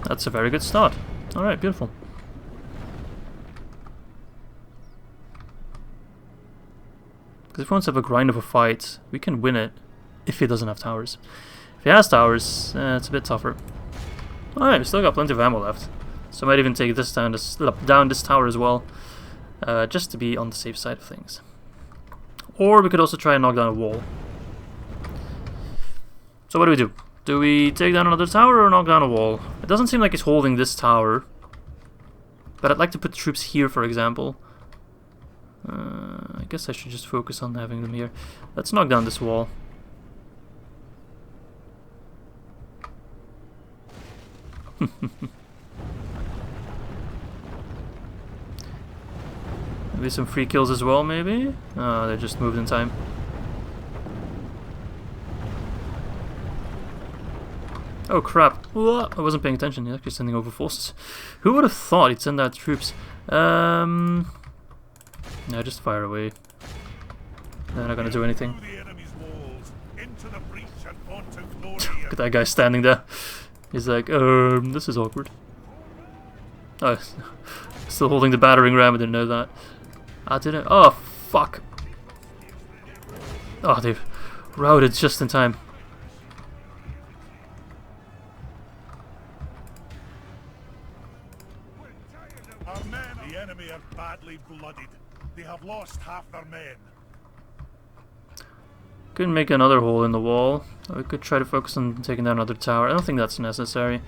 That's a very good start. Alright, beautiful. Because if he wants to have a grind of a fight, we can win it if he doesn't have towers. If he has towers, it's a bit tougher. Alright, we still got plenty of ammo left. So I might even take this down this tower as well. Just to be on the safe side of things. Or we could also try and knock down a wall. So what do? Do we take down another tower or knock down a wall? It doesn't seem like he's holding this tower. But I'd like to put troops here, for example. I guess I should just focus on having them here. Let's knock down this wall. Maybe some free kills as well, maybe? Oh, they just moved in time. Oh crap. Whoa, I wasn't paying attention. He's actually sending over forces. Who would have thought he'd send out troops? No, just fire away. They're not gonna do anything. Look at that guy standing there. He's like, this is awkward. Oh, still holding the battering ram, I didn't know that. I didn't. Oh, fuck. Oh, they've routed just in time. Our men, the enemy are badly blooded. They have lost half their men. Could make another hole in the wall. We could try to focus on taking down another tower. I don't think that's necessary.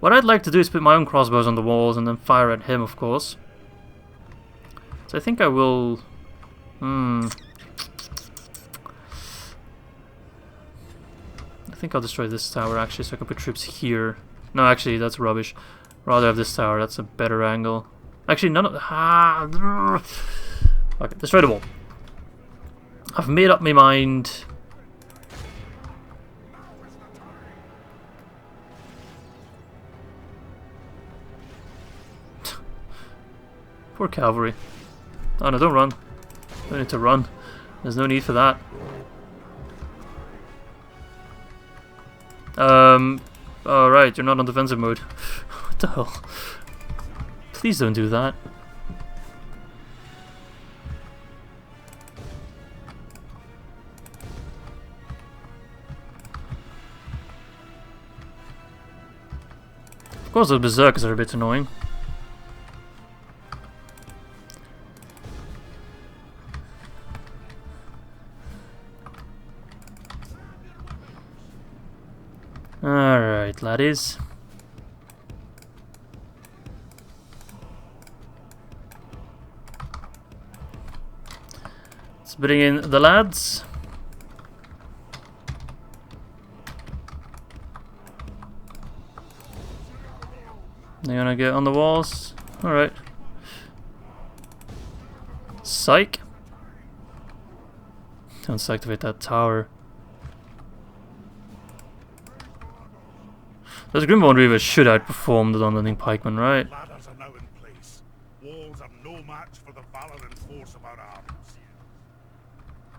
What I'd like to do is put my own crossbows on the walls and then fire at him, of course. So I think I will... I think I'll destroy this tower, actually, so I can put troops here. No, actually, that's rubbish. Rather have this tower, that's a better angle. Actually, none of... Okay, destroy the wall. I've made up my mind. Poor cavalry. Oh no, don't run. Don't need to run. There's no need for that. Alright, you're not on defensive mode. What the hell? Please don't do that. Of course the berserkers are a bit annoying. Alright, laddies. Let's bring in the lads. They're gonna get on the walls. Alright. Psych. Let's activate that tower. Those Grimborn Reavers should outperform the Dunlanding Pikemen, right? Ladders are now in place. Walls are no match for the valor and force of our armies.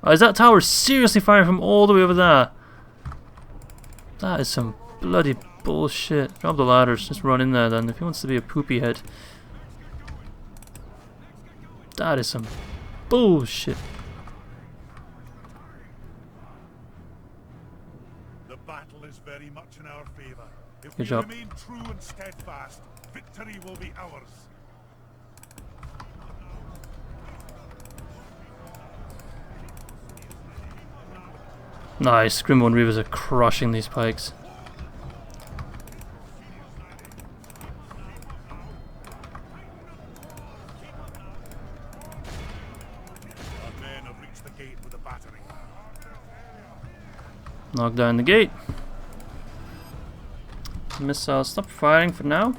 Oh, is that tower seriously firing from all the way over there? That is some bloody bullshit. Drop the ladders, just run in there then, if he wants to be a poopy head. That is some bullshit. The battle is very much in our favor. If Good we job. remain true and steadfast, victory will be ours. Nice. Grimborn Reavers are crushing these pikes. Our men have reached the gate with a battering. Knock down the gate. Missile, stop firing for now.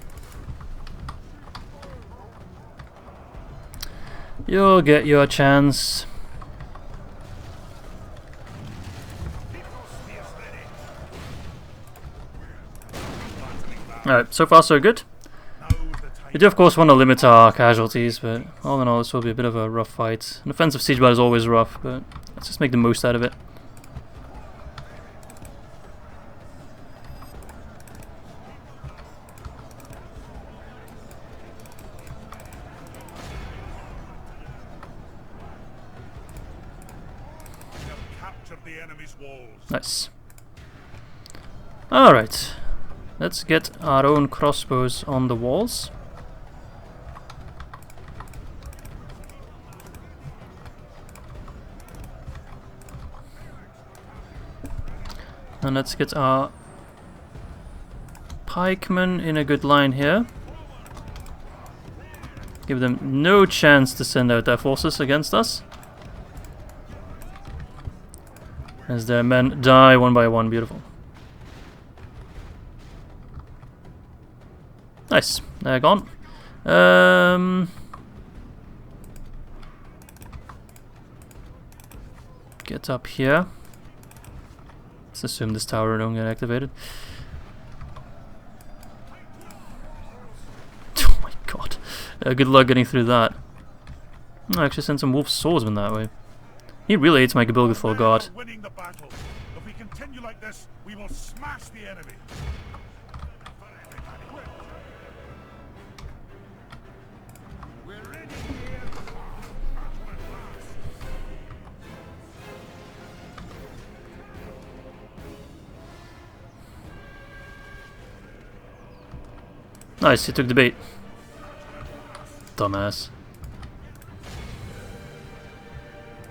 You'll get your chance. Alright, so far so good. We do of course want to limit our casualties, but all in all this will be a bit of a rough fight. An offensive siege battle is always rough, but let's just make the most out of it. The enemy's walls. Nice. Alright. Let's get our own crossbows on the walls. And let's get our pikemen in a good line here. Give them no chance to send out their forces against us. As their men die one by one. Beautiful. Nice. They're gone. Get up here. Let's assume this tower don't get activated. Oh my god. Good luck getting through that. I actually sent some wolf swordsmen that way. He really hates my Gabilgathol god. Winning the battle. If we continue like this, we will smash the enemy. We're ready here. Nice, he took the bait. Dumbass.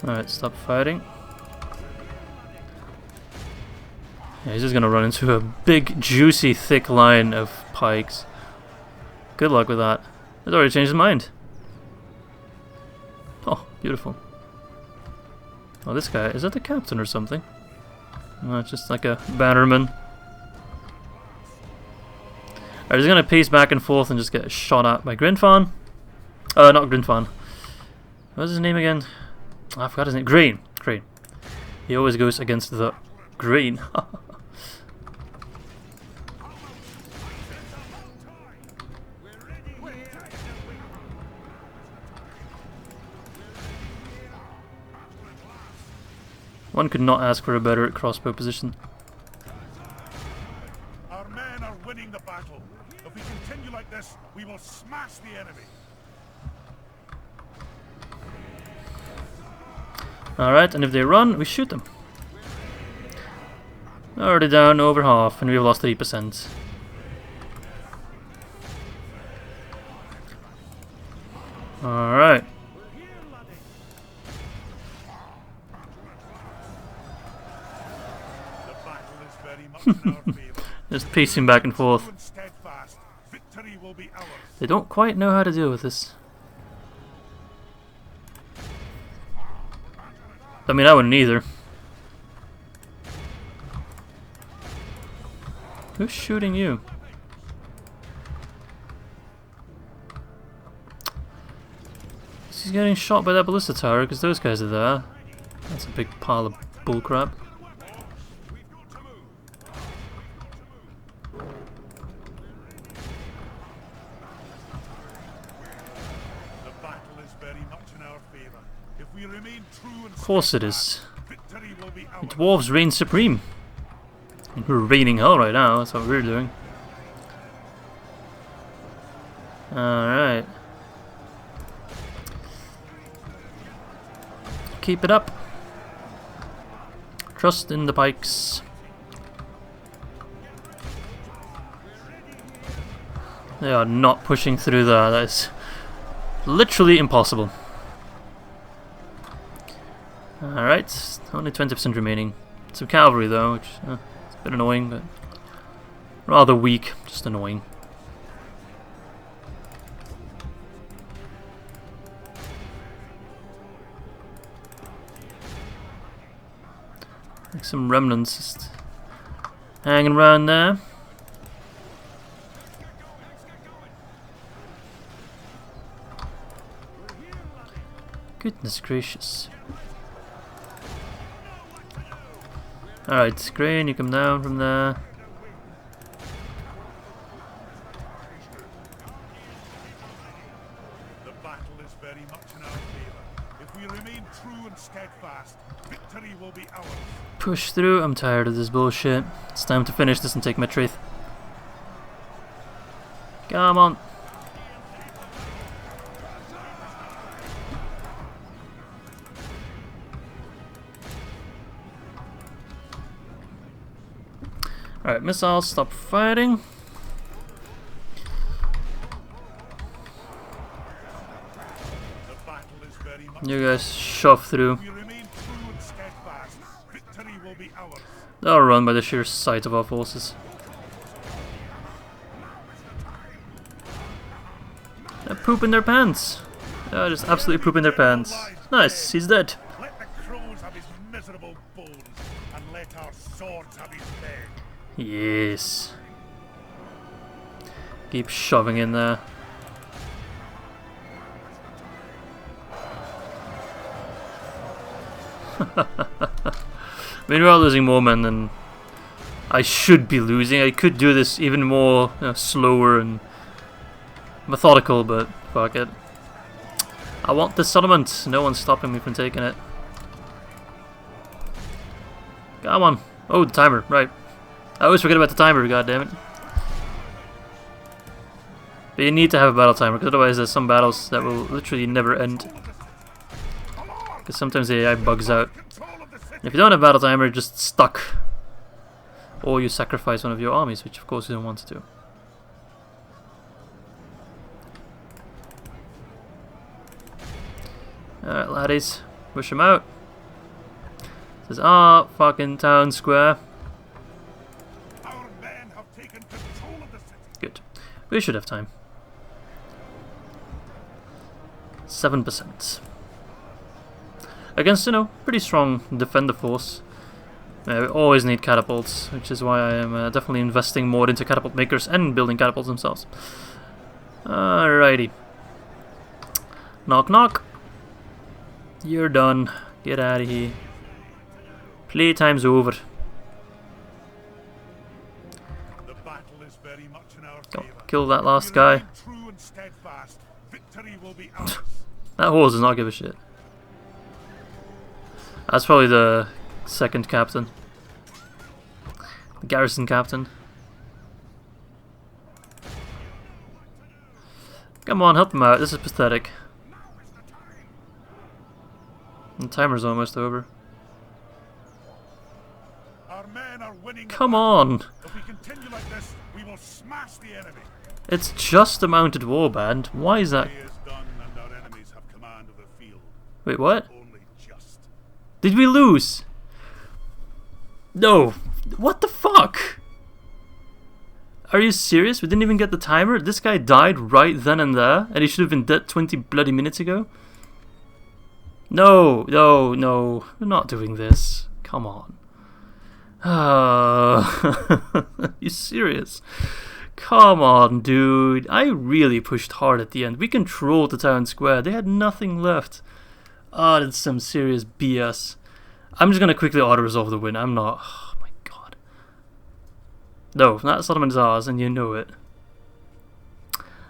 Alright, stop fighting. Yeah, he's just gonna run into a big, juicy, thick line of pikes. Good luck with that. He's already changed his mind. Oh, beautiful. Oh, this guy, is that the captain or something? No, it's just like a bannerman. Alright, he's gonna pace back and forth and just get shot at by Grinfan. Not Grinfan. What's his name again? I forgot his name. Green. Green. He always goes against the green. One could not ask for a better crossbow position. Our men are winning the battle. If we continue like this, we will smash the enemy. Alright, and if they run, we shoot them. Already down over half, and we've lost 3%. Alright. The battle is very much in our favor. Just pacing back and forth. True and steadfast, victory will be ours. They don't quite know how to deal with this. I mean, I wouldn't either. Who's shooting you? He's getting shot by that ballista tower because those guys are there. That's a big pile of bullcrap. The battle is very much in our favor. If we remain true and Of course it is. steadfast, victory will be The ours. dwarves reign supreme. And we're reigning hell right now, that's what we're doing. Alright. Keep it up. Trust in the pikes. They are not pushing through there. That is literally impossible. Alright, only 20% remaining. Some cavalry though, which is a bit annoying, but rather weak, just annoying. Like some remnants just hanging around there. Goodness gracious. Alright, Grain, you come down from there. The battle is very much in our favor. If we remain true and steadfast, victory will be ours. Push through, I'm tired of this bullshit. It's time to finish this and take Mitrith. Come on. Alright, missiles, stop fighting. You guys shove through. They'll run by the sheer sight of our forces. They're pooping their pants. They're just absolutely pooping their pants. Nice, he's dead. Let the crows have his miserable bones, and let our swords have his bed. Yes. Keep shoving in there. I mean, we are losing more men than I should be losing. I could do this even more slower and methodical, but fuck it. I want this settlement. No one's stopping me from taking it. Come on. Oh, the timer. Right. I always forget about the timer, goddammit. But you need to have a battle timer, because otherwise there's some battles that will literally never end. Because sometimes the AI bugs out. And if you don't have a battle timer, you're just stuck. Or you sacrifice one of your armies, which of course you don't want to do. Alright, laddies. Push him out. This is our fucking town square. Good. We should have time. 7%. Against, you know, pretty strong defender force. We always need catapults, which is why I am definitely investing more into catapult makers and building catapults themselves. Alrighty. Knock knock. You're done. Get out of here. Playtime's over. Go, kill that last guy. That horse does not give a shit. That's probably the second captain. The garrison captain. Come on, help him out. This is pathetic. The timer's almost over. Come on! If we continue like this, we will smash the enemy. It's just a mounted warband. Why is that? Wait, what? Did we lose? No. What the fuck? Are you serious? We didn't even get the timer? This guy died right then and there, and he should have been dead 20 bloody minutes ago? No, no, no. We're not doing this. Come on. Are you serious? Come on, dude. I really pushed hard at the end. We controlled the town square. They had nothing left. Ah, that's some serious BS. I'm just gonna quickly auto-resolve the win. I'm not... Oh my god. No, that settlement is ours, and you know it.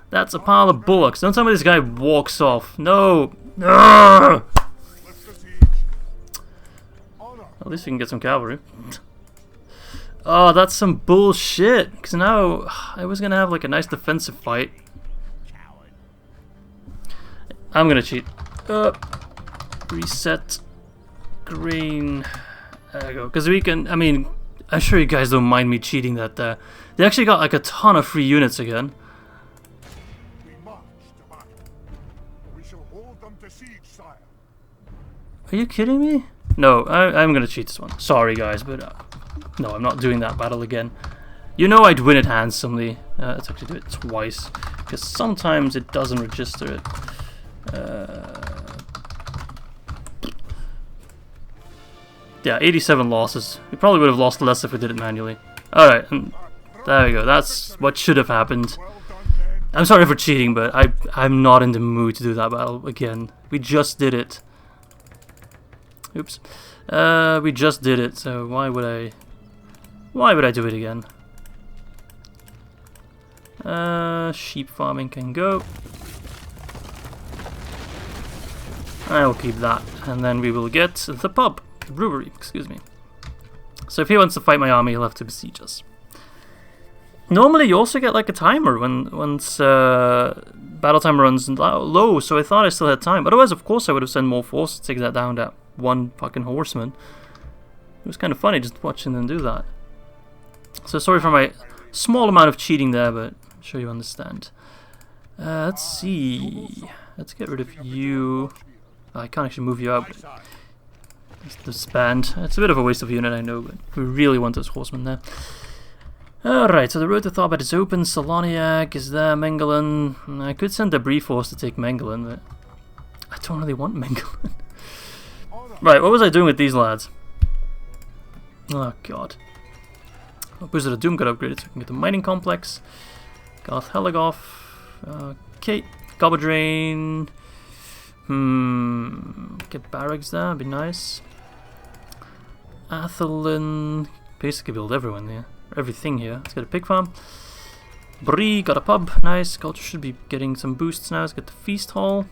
That's a pile of bullocks. Don't tell me this guy walks off. No! At least we can get some cavalry. Oh, that's some bullshit. Because now I was gonna have like a nice defensive fight. I'm gonna cheat. Reset. Green. There we go. Because we can. I mean, I'm sure you guys don't mind me cheating that. They actually got like a ton of free units again. shall hold them to siege, sire. Are you kidding me? No, I'm gonna cheat this one. Sorry guys, but no, I'm not doing that battle again. You know I'd win it handsomely. Let's actually do it twice, because sometimes it doesn't register it. Yeah, 87 losses. We probably would have lost less if we did it manually. Alright, and there we go. That's what should have happened. I'm sorry for cheating, but I'm not in the mood to do that battle again. We just did it. Oops. We just did it, so why would I do it again? Sheep farming can go. I'll keep that, and then we will get the pub. The brewery, excuse me. So if he wants to fight my army, he'll have to besiege us. Normally you also get like a timer once battle time runs low, so I thought I still had time. Otherwise, of course, I would have sent more forces to take that down to one fucking horseman. It was kind of funny just watching them do that. So sorry for my small amount of cheating there, but I'm sure you understand. Let's see. Let's get rid of you. I can't actually move you out. Disband. It's a bit of a waste of a unit, I know, but we really want those horsemen there. Alright, so the road to Tharbad is open. Saloniac is there. Mengelin. I could send Debris Force to take Mengelin, but I don't really want Mengelin. Right, what was I doing with these lads? Oh god. Wizard of Doom got upgraded so we can get the mining complex. Garth Heligoth. Okay. Gobodrain. Get barracks there, be nice. Athelin. Basically build everyone there. Everything here. Let's get a pig farm. Bree got a pub. Nice. Culture should be getting some boosts now. Let's get the feast hall.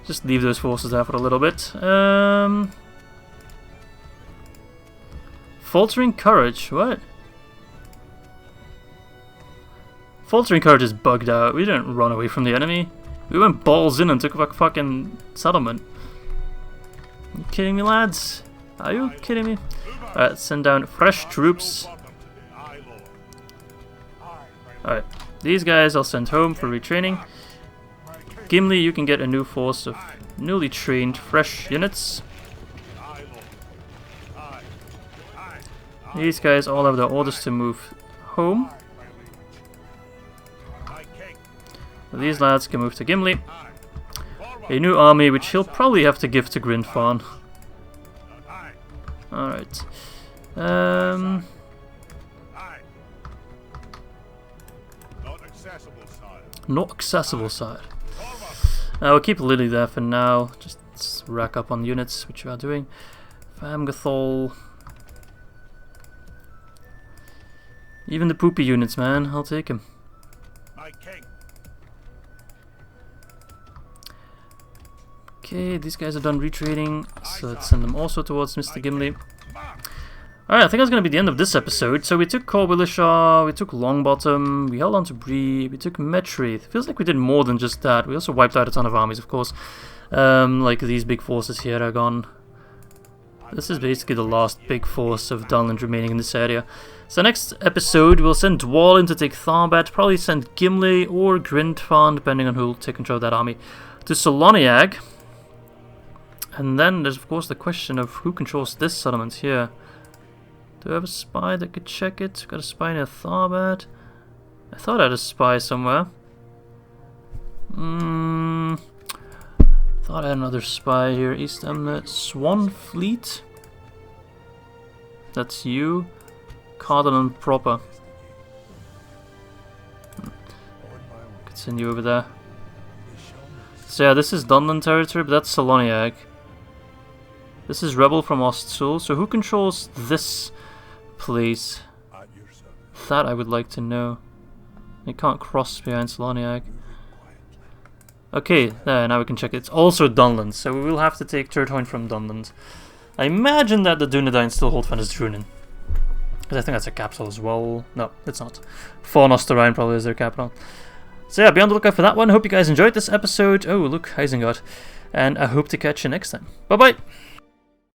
Just leave those forces there for a little bit. Faltering courage. What? Faltering courage is bugged out. We didn't run away from the enemy. We went balls in and took a fucking settlement. Are you kidding me, lads? Are you kidding me? Alright, send down fresh troops. Alright, these guys I'll send home for retraining. Gimli, you can get a new force of newly trained fresh units. These guys all have their orders to move home. These lads can move to Gimli. A new army which he'll probably have to give to Grinfan. Alright. Not accessible side. We'll keep Lily there for now. Just rack up on units, which we are doing. Famgathol. Even the poopy units, man. I'll take him. Okay, these guys are done retraining, so let's send them also towards Mr. Gimli. Alright, I think that's going to be the end of this episode. So we took Corbelishaw, we took Longbottom, we held on to Bree, we took Metrith. Feels like we did more than just that. We also wiped out a ton of armies, of course. Like these big forces here are gone. This is basically the last big force of Dunland remaining in this area. So next episode, we'll send Dwalin to take Tharbad, probably send Gimli or Grindfan, depending on who will take control of that army, to Soloniag. And then there's of course the question of who controls this settlement here. Do I have a spy that could check it? Got a spy near Tharbad. I thought I had a spy somewhere. Thought I had another spy here. East Emnet. Swan Fleet. That's you. Cardinal proper. Could send you over there. So yeah, this is Dunland territory, but that's Saloniag. This is Rebel from Ostsul. So who controls this place? That I would like to know. It can't cross behind Saloniag. Okay, there, now we can check it. It's also Dunland, so we will have to take Turthoin from Dunland. I imagine that the Dunedain still hold Fenris-Drunin. Because I think that's a capital as well. No, it's not. Fornosterine probably is their capital. So yeah, be on the lookout for that one. Hope you guys enjoyed this episode. Oh, look, Isengard. And I hope to catch you next time. Bye-bye!